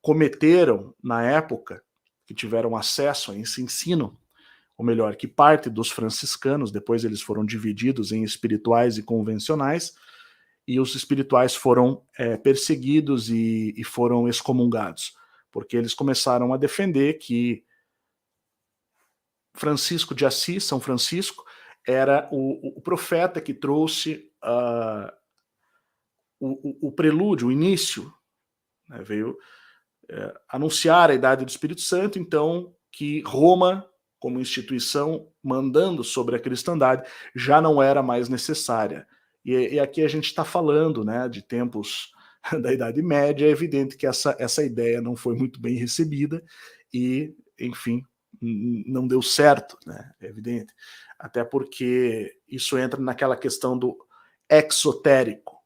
cometeram na época que tiveram acesso a esse ensino, ou melhor, que parte dos franciscanos, depois eles foram divididos em espirituais e convencionais, e os espirituais foram perseguidos e foram excomungados, porque eles começaram a defender que Francisco de Assis, São Francisco, era o profeta que trouxe o prelúdio, o início, né, veio anunciar a idade do Espírito Santo, então que Roma, como instituição, mandando sobre a cristandade, já não era mais necessária. E aqui a gente está falando, né, de tempos da Idade Média, é evidente que essa ideia não foi muito bem recebida e, enfim, não deu certo, né, é evidente. Até porque isso entra naquela questão do exotérico.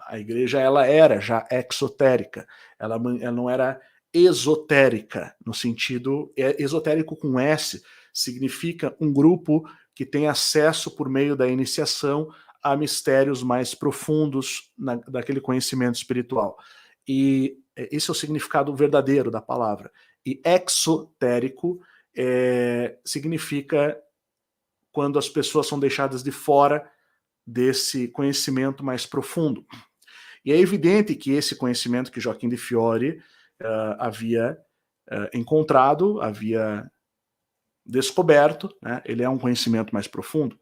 A igreja ela era já exotérica, ela não era esotérica, no sentido, esotérico com S, significa um grupo que tem acesso por meio da iniciação a mistérios mais profundos daquele conhecimento espiritual. E esse é o significado verdadeiro da palavra. E exotérico significa quando as pessoas são deixadas de fora desse conhecimento mais profundo. E é evidente que esse conhecimento que Joaquim de Fiore havia encontrado, havia descoberto, né, ele é um conhecimento mais profundo,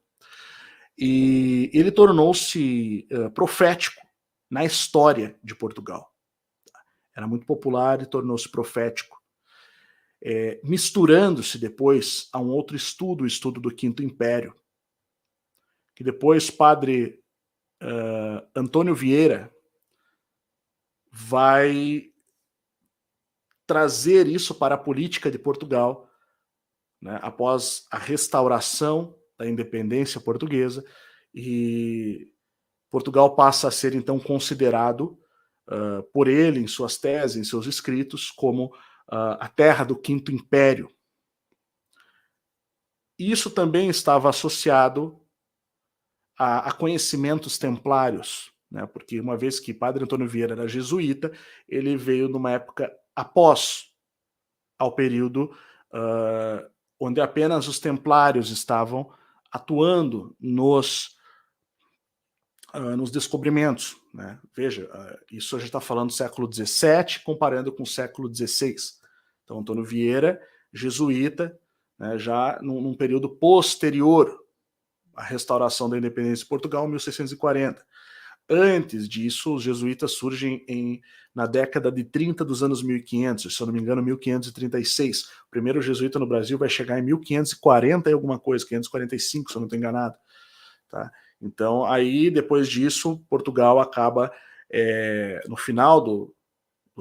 e ele tornou-se profético na história de Portugal. Era muito popular e tornou-se profético, misturando-se depois a um outro estudo, o estudo do Quinto Império, que depois padre Antônio Vieira vai trazer isso para a política de Portugal, né, após a restauração da independência portuguesa, e Portugal passa a ser então considerado por ele, em suas teses, em seus escritos, como a terra do Quinto Império. Isso também estava associado a conhecimentos templários, né, porque uma vez que Padre Antônio Vieira era jesuíta, ele veio numa época após ao período onde apenas os templários estavam atuando nos descobrimentos, né? Veja, isso a gente está falando do século XVII, comparando com o século XVI. Então, Antônio Vieira, jesuíta, né, já num período posterior à restauração da independência de Portugal, 1640. Antes disso, os jesuítas surgem na década de 30 dos anos 1500, se eu não me engano, 1536. O primeiro jesuíta no Brasil vai chegar em 1540 e alguma coisa, 545, se eu não estou enganado. Tá? Então, aí, depois disso, Portugal acaba, no final do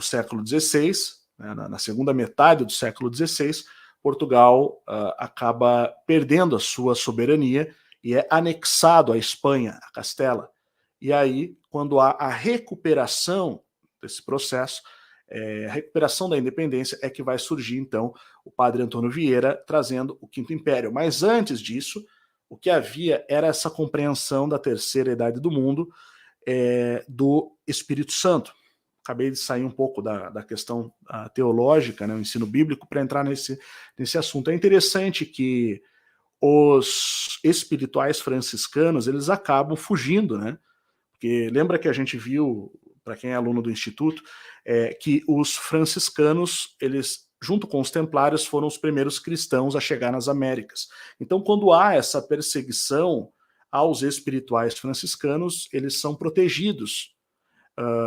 século XVI, né, na segunda metade do século XVI, Portugal acaba perdendo a sua soberania e é anexado à Espanha, a Castela. E aí, quando há a recuperação desse processo, a recuperação da independência, é que vai surgir, então, o padre Antônio Vieira trazendo o Quinto Império. Mas antes disso, o que havia era essa compreensão da terceira idade do mundo, do Espírito Santo. Acabei de sair um pouco da questão teológica, né, o ensino bíblico, para entrar nesse assunto. É interessante que os espirituais franciscanos, eles acabam fugindo, né? Porque lembra que a gente viu, para quem é aluno do Instituto, que os franciscanos, eles, junto com os templários, foram os primeiros cristãos a chegar nas Américas. Então, quando há essa perseguição aos espirituais franciscanos, eles são protegidos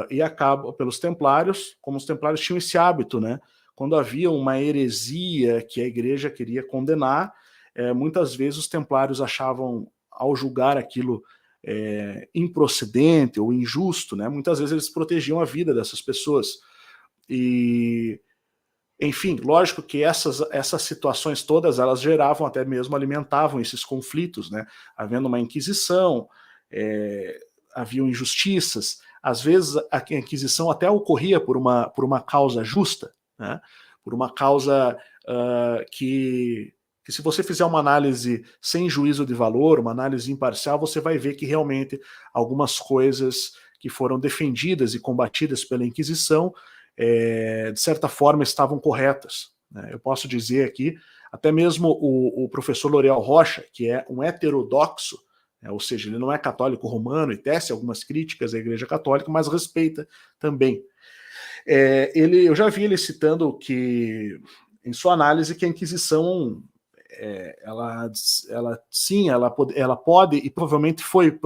e acabam pelos templários, como os templários tinham esse hábito, né? Quando havia uma heresia que a igreja queria condenar, muitas vezes os templários achavam, ao julgar aquilo improcedente ou injusto, né? Muitas vezes eles protegiam a vida dessas pessoas. E, enfim, lógico que essas situações todas, elas geravam, até mesmo alimentavam esses conflitos, né? Havendo uma inquisição, haviam injustiças, às vezes a inquisição até ocorria por uma causa justa, né? Por uma causa que se você fizer uma análise sem juízo de valor, uma análise imparcial, você vai ver que realmente algumas coisas que foram defendidas e combatidas pela Inquisição, de certa forma, estavam corretas, né? Eu posso dizer aqui, até mesmo o professor L'Oréal Rocha, que é um heterodoxo, ou seja, ele não é católico romano e tece algumas críticas à Igreja Católica, mas respeita também. Eu já vi ele citando que, em sua análise, que a Inquisição ela pode e provavelmente foi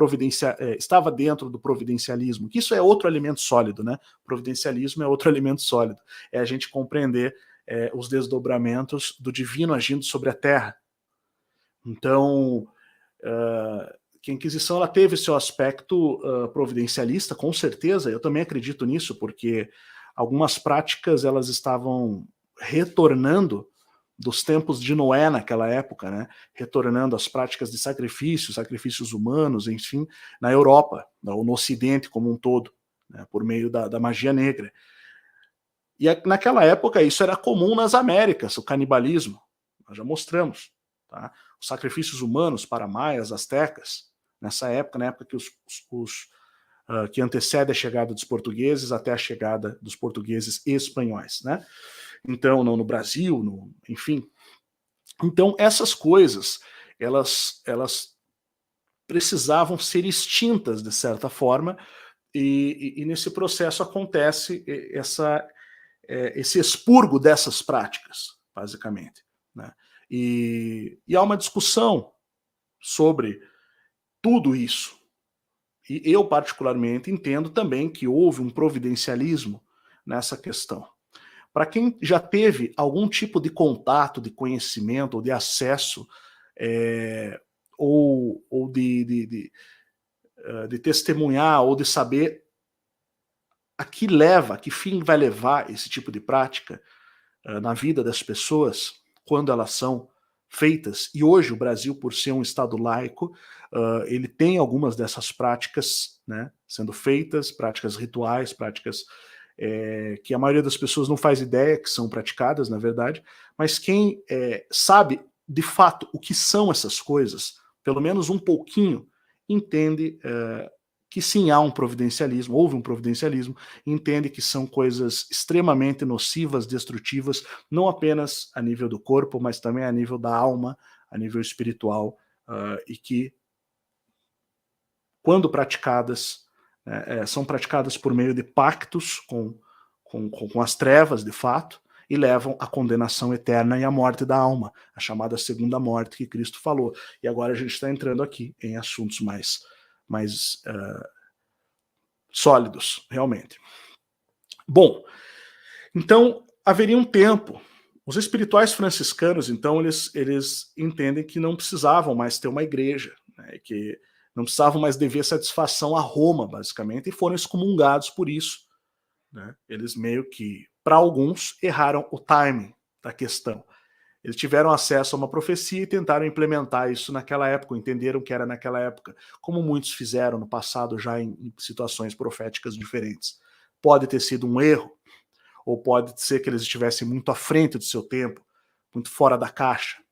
estava dentro do providencialismo, que isso é outro alimento sólido, né? Providencialismo é outro alimento sólido. É a gente compreender os desdobramentos do divino agindo sobre a terra. Então, que a Inquisição ela teve seu aspecto providencialista, com certeza. Eu também acredito nisso, porque algumas práticas elas estavam retornando dos tempos de Noé naquela época, né? Retornando às práticas de sacrifícios humanos, enfim, na Europa, ou no Ocidente como um todo, né? Por meio da magia negra. E naquela época isso era comum nas Américas, o canibalismo, nós já mostramos, tá? Os sacrifícios humanos para maias, astecas, nessa época, na época que que antecede a chegada dos portugueses até a chegada dos portugueses e espanhóis, né? Então, no Brasil, enfim. Então, essas coisas, elas precisavam ser extintas, de certa forma, e nesse processo acontece esse expurgo dessas práticas, basicamente, né? E há uma discussão sobre tudo isso. E eu, particularmente, entendo também que houve um providencialismo nessa questão. Para quem já teve algum tipo de contato, de conhecimento, ou de acesso, ou de testemunhar, ou de saber a que fim vai levar esse tipo de prática na vida das pessoas, quando elas são feitas, e hoje o Brasil, por ser um Estado laico, ele tem algumas dessas práticas, né, sendo feitas, práticas rituais, práticas que a maioria das pessoas não faz ideia que são praticadas, na verdade, mas quem sabe de fato o que são essas coisas, pelo menos um pouquinho, entende que sim, há um providencialismo, houve um providencialismo, entende que são coisas extremamente nocivas, destrutivas, não apenas a nível do corpo, mas também a nível da alma, a nível espiritual, e que, quando praticadas, são praticadas por meio de pactos com as trevas, de fato, e levam à condenação eterna e à morte da alma, a chamada segunda morte que Cristo falou. E agora a gente está entrando aqui em assuntos mais sólidos, realmente. Bom, então haveria um tempo. Os espirituais franciscanos, então, eles entendem que não precisavam mais ter uma igreja, né, que não precisavam mais dever satisfação a Roma, basicamente, e foram excomungados por isso, né? Eles meio que, para alguns, erraram o timing da questão. Eles tiveram acesso a uma profecia e tentaram implementar isso naquela época, entenderam que era naquela época, como muitos fizeram no passado já em situações proféticas diferentes. Pode ter sido um erro, ou pode ser que eles estivessem muito à frente do seu tempo, muito fora da caixa.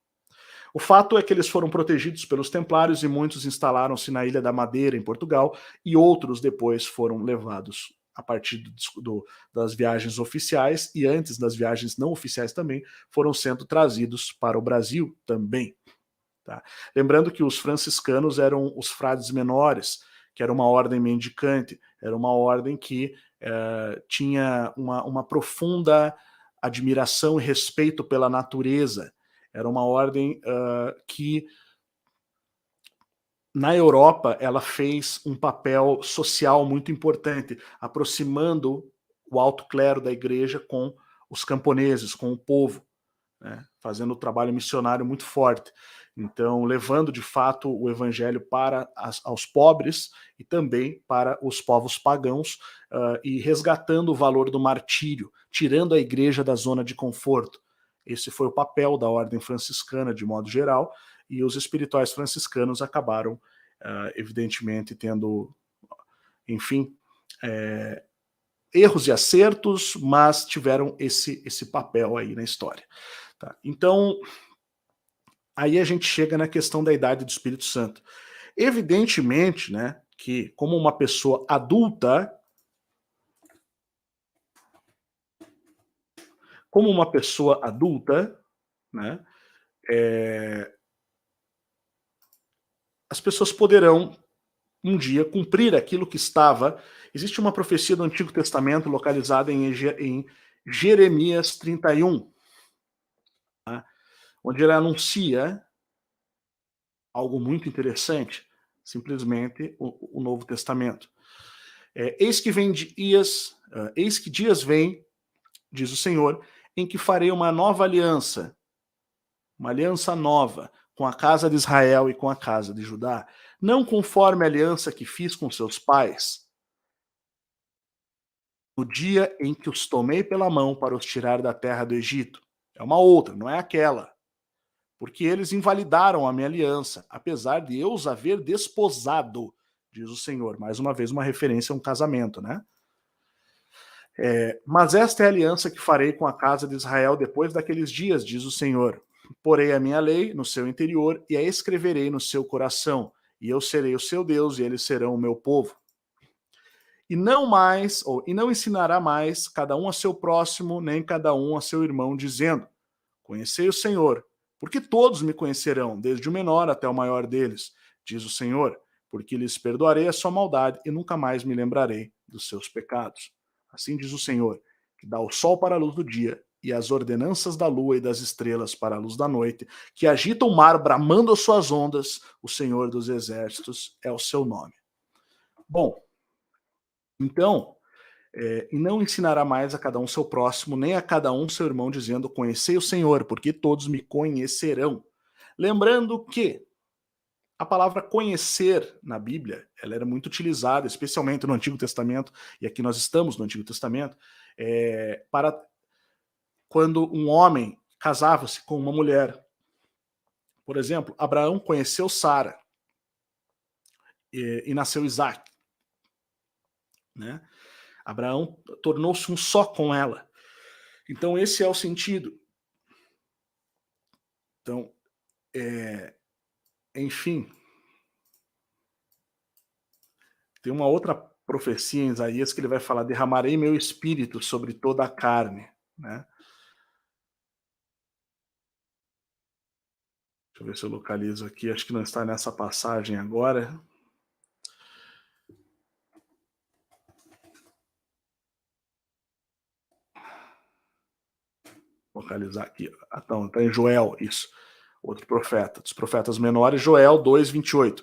O fato é que eles foram protegidos pelos templários e muitos instalaram-se na Ilha da Madeira, em Portugal, e outros depois foram levados a partir das viagens oficiais e antes das viagens não oficiais também, foram sendo trazidos para o Brasil também. Tá? Lembrando que os franciscanos eram os frades menores, que era uma ordem mendicante, era uma ordem que tinha uma profunda admiração e respeito pela natureza. Era uma ordem que na Europa, ela fez um papel social muito importante, aproximando o alto clero da igreja com os camponeses, com o povo, né, fazendo um trabalho missionário muito forte. Então, levando de fato o evangelho para aos pobres e também para os povos pagãos e resgatando o valor do martírio, tirando a igreja da zona de conforto. Esse foi o papel da ordem franciscana, de modo geral, e os espirituais franciscanos acabaram, evidentemente, tendo, enfim, erros e acertos, mas tiveram esse papel aí na história. Tá? Então, aí a gente chega na questão da idade do Espírito Santo. Evidentemente, né, que como uma pessoa adulta, né, as pessoas poderão um dia cumprir aquilo que estava. Existe uma profecia do Antigo Testamento localizada em Jeremias 31, tá? Onde ele anuncia algo muito interessante, simplesmente o Novo Testamento. Eis que dias vêm, diz o Senhor, em que farei uma nova aliança, uma aliança nova, com a casa de Israel e com a casa de Judá, não conforme a aliança que fiz com seus pais, no dia em que os tomei pela mão para os tirar da terra do Egito. É uma outra, não é aquela. Porque eles invalidaram a minha aliança, apesar de eu os haver desposado, diz o Senhor. Mais uma vez, uma referência a um casamento, né? Mas esta é a aliança que farei com a casa de Israel depois daqueles dias, diz o Senhor. Porei a minha lei no seu interior e a escreverei no seu coração, e eu serei o seu Deus e eles serão o meu povo. E não ensinará mais cada um a seu próximo, nem cada um a seu irmão, dizendo: conhecei o Senhor, porque todos me conhecerão, desde o menor até o maior deles, diz o Senhor, porque lhes perdoarei a sua maldade e nunca mais me lembrarei dos seus pecados. Assim diz o Senhor, que dá o sol para a luz do dia e as ordenanças da lua e das estrelas para a luz da noite, que agita o mar bramando as suas ondas, o Senhor dos exércitos é o seu nome. Bom, então, e não ensinará mais a cada um seu próximo, nem a cada um seu irmão, dizendo: conhecei o Senhor, porque todos me conhecerão. Lembrando que a palavra conhecer na Bíblia, ela era muito utilizada, especialmente no Antigo Testamento, e aqui nós estamos no Antigo Testamento, para quando um homem casava-se com uma mulher. Por exemplo, Abraão conheceu Sara e nasceu Isaac, né? Abraão tornou-se um só com ela. Então esse é o sentido. Então, enfim, tem uma outra profecia em Isaías que ele vai falar: derramarei meu espírito sobre toda a carne, né? Deixa eu ver se eu localizo aqui, acho que não está nessa passagem agora. Localizar aqui. Então, está em Joel, isso. Outro profeta. Dos profetas menores, Joel 2:28.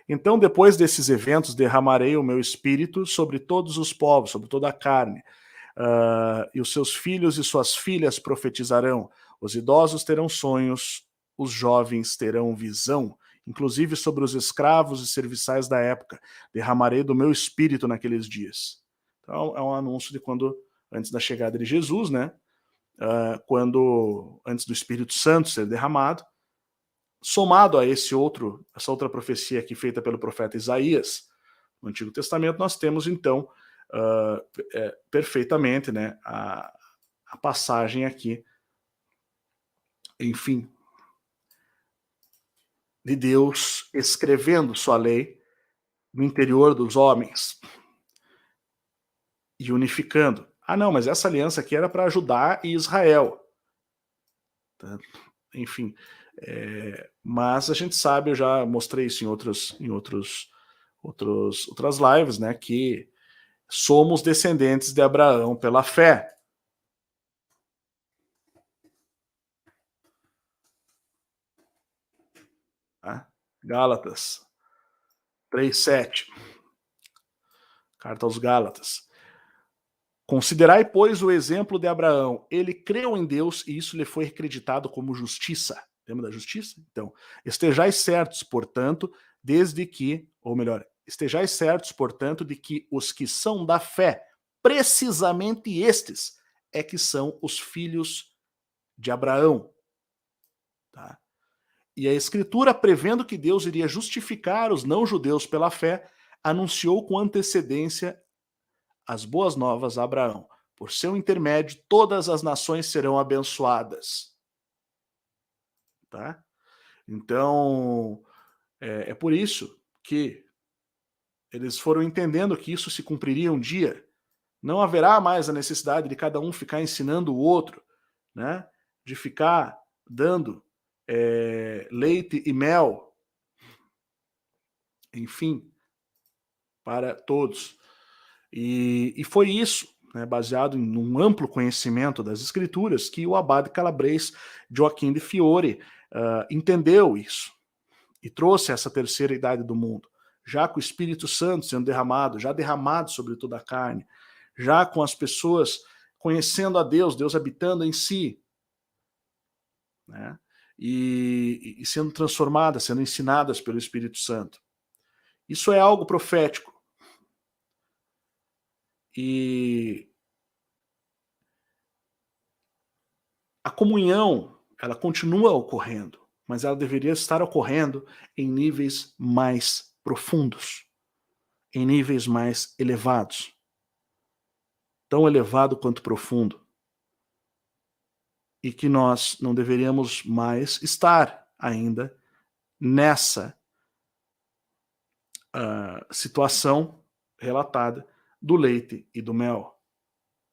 Então, depois desses eventos, derramarei o meu espírito sobre todos os povos, sobre toda a carne. E os seus filhos e suas filhas profetizarão. Os idosos terão sonhos, os jovens terão visão, inclusive sobre os escravos e serviçais da época. Derramarei do meu espírito naqueles dias. Então, é um anúncio de quando, antes da chegada de Jesus, né? antes do Espírito Santo ser derramado, somado a essa outra profecia aqui feita pelo profeta Isaías, no Antigo Testamento, nós temos então perfeitamente, né, a passagem aqui, enfim, de Deus escrevendo sua lei no interior dos homens e unificando. Ah, não, mas essa aliança aqui era para Judá e Israel. Tá? Enfim, mas a gente sabe, eu já mostrei isso em outras lives, né, que somos descendentes de Abraão pela fé. Tá? Gálatas 3:7. Carta aos Gálatas. Considerai, pois, o exemplo de Abraão. Ele creu em Deus e isso lhe foi acreditado como justiça. Lembra da justiça? Então, estejais certos, portanto, estejais certos, portanto, de que os que são da fé, precisamente estes, é que são os filhos de Abraão. Tá? E a Escritura, prevendo que Deus iria justificar os não-judeus pela fé, anunciou com antecedência as boas novas a Abraão. Por seu intermédio, todas as nações serão abençoadas. Tá? Então, é por isso que eles foram entendendo que isso se cumpriria um dia. Não haverá mais a necessidade de cada um ficar ensinando o outro, né? De ficar dando leite e mel, enfim, para todos. E foi isso, né, baseado em um amplo conhecimento das Escrituras, que o abade calabrês Joaquim de Fiore entendeu isso e trouxe essa terceira idade do mundo, já com o Espírito Santo sendo derramado, já derramado sobre toda a carne, já com as pessoas conhecendo a Deus, Deus habitando em si, né, e sendo transformadas, sendo ensinadas pelo Espírito Santo. Isso é algo profético. E a comunhão, ela continua ocorrendo, mas ela deveria estar ocorrendo em níveis mais profundos, em níveis mais elevados. Tão elevado quanto profundo. E que nós não deveríamos mais estar ainda nessa situação relatada do leite e do mel,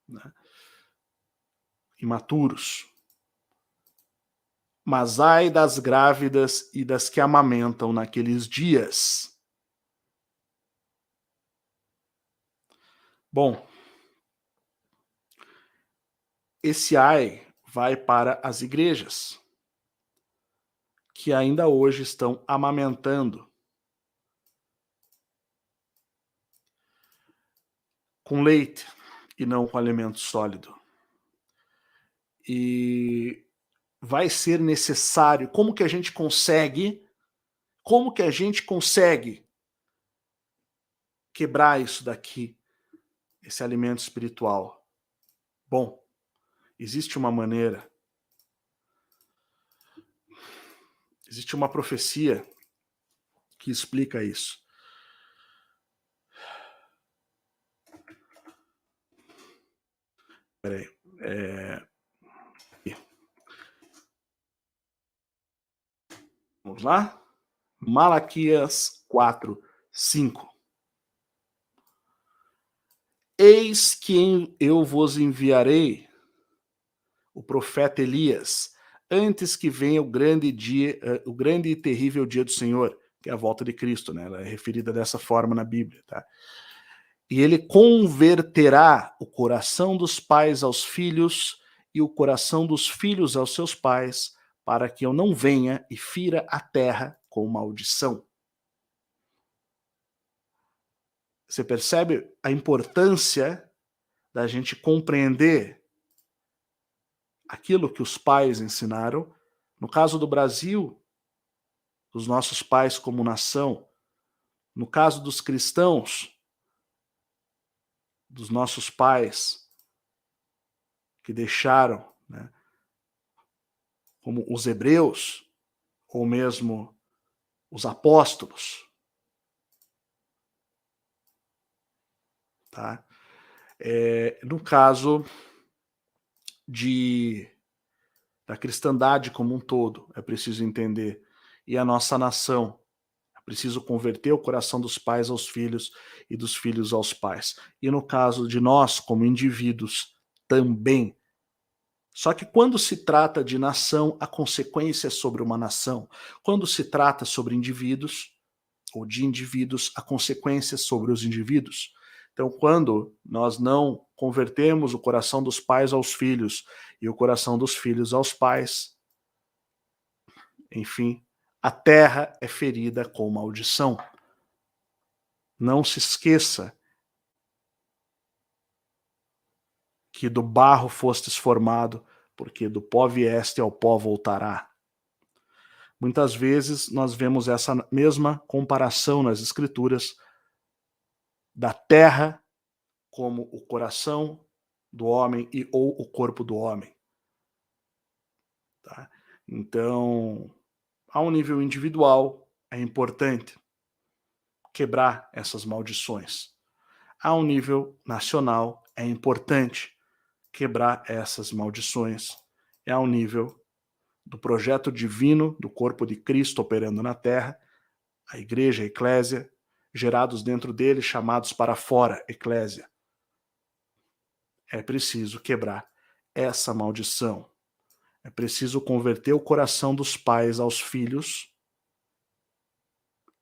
né? Imaturos. Mas ai das grávidas e das que amamentam naqueles dias. Bom, esse ai vai para as igrejas que ainda hoje estão amamentando com leite e não com alimento sólido. E vai ser necessário, como que a gente consegue quebrar isso daqui, esse alimento espiritual? Bom, existe uma maneira, existe uma profecia que explica isso. Peraí. Vamos lá? Malaquias 4:5. Eis que eu vos enviarei o profeta Elias, antes que venha o grande e terrível dia do Senhor, que é a volta de Cristo, né? Ela é referida dessa forma na Bíblia, tá? E ele converterá o coração dos pais aos filhos e o coração dos filhos aos seus pais, para que eu não venha e fira a terra com maldição. Você percebe a importância da gente compreender aquilo que os pais ensinaram? No caso do Brasil, dos nossos pais como nação, no caso dos cristãos, dos nossos pais que deixaram né? Como os hebreus, ou mesmo os apóstolos. Tá? No caso da cristandade como um todo, é preciso entender, e a nossa nação, é preciso converter o coração dos pais aos filhos e dos filhos aos pais. E no caso de nós, como indivíduos, também. Só que quando se trata de nação, a consequência é sobre uma nação. Quando se trata sobre indivíduos, ou de indivíduos, a consequência é sobre os indivíduos. Então, quando nós não convertemos o coração dos pais aos filhos e o coração dos filhos aos pais, enfim, a terra é ferida com maldição. Não se esqueça que do barro fostes formado, porque do pó vieste, ao pó voltará. Muitas vezes nós vemos essa mesma comparação nas escrituras da terra como o coração do homem ou o corpo do homem. Tá? Então, a um nível individual, é importante quebrar essas maldições. A um nível nacional, é importante quebrar essas maldições. É ao nível do projeto divino do corpo de Cristo operando na terra, a igreja, a eclésia, gerados dentro dele, chamados para fora, eclésia. É preciso quebrar essa maldição. É preciso converter o coração dos pais aos filhos,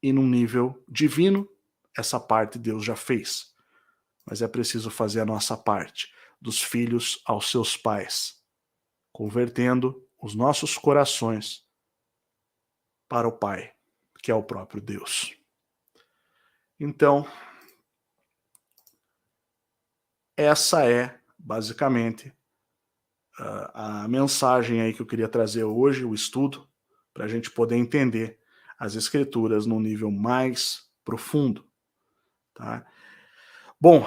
e num nível divino, essa parte Deus já fez. Mas é preciso fazer a nossa parte, dos filhos aos seus pais, convertendo os nossos corações para o Pai, que é o próprio Deus. Então, essa é, basicamente, a mensagem aí que eu queria trazer hoje, o estudo, para a gente poder entender as Escrituras num nível mais profundo. Tá? Bom,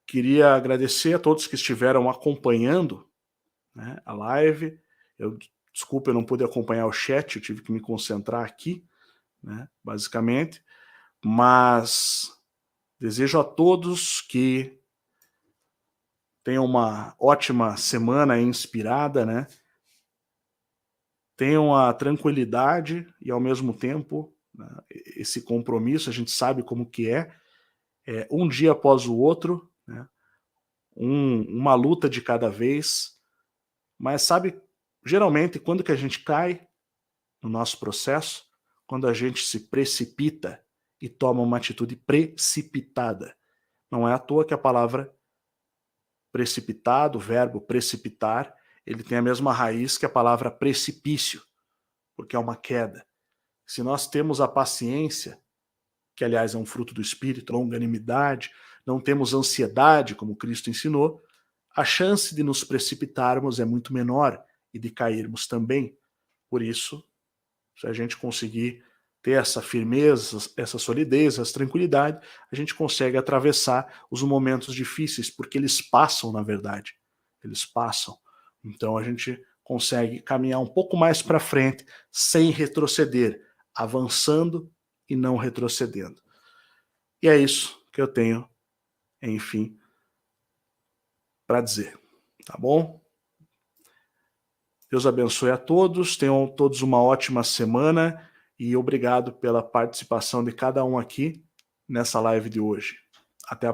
queria agradecer a todos que estiveram acompanhando, né, a live. Desculpa, eu não pude acompanhar o chat, eu tive que me concentrar aqui, né, basicamente. Mas desejo a todos que tenham uma ótima semana inspirada, né? Tenham a tranquilidade e, ao mesmo tempo, né, esse compromisso, a gente sabe como que é um dia após o outro, né? Uma luta de cada vez, mas sabe, geralmente, quando que a gente cai no nosso processo? Quando a gente se precipita e toma uma atitude precipitada. Não é à toa que a palavra precipitado, o verbo precipitar, ele tem a mesma raiz que a palavra precipício, porque é uma queda. Se nós temos a paciência, que aliás é um fruto do Espírito, longanimidade, não temos ansiedade, como Cristo ensinou, a chance de nos precipitarmos é muito menor e de cairmos também. Por isso, se a gente conseguir ter essa firmeza, essa solidez, essa tranquilidade, a gente consegue atravessar os momentos difíceis, porque eles passam, na verdade. Eles passam. Então a gente consegue caminhar um pouco mais para frente, sem retroceder, avançando e não retrocedendo. E é isso que eu tenho, enfim, para dizer. Tá bom? Deus abençoe a todos, tenham todos uma ótima semana e obrigado pela participação de cada um aqui nessa live de hoje. Até a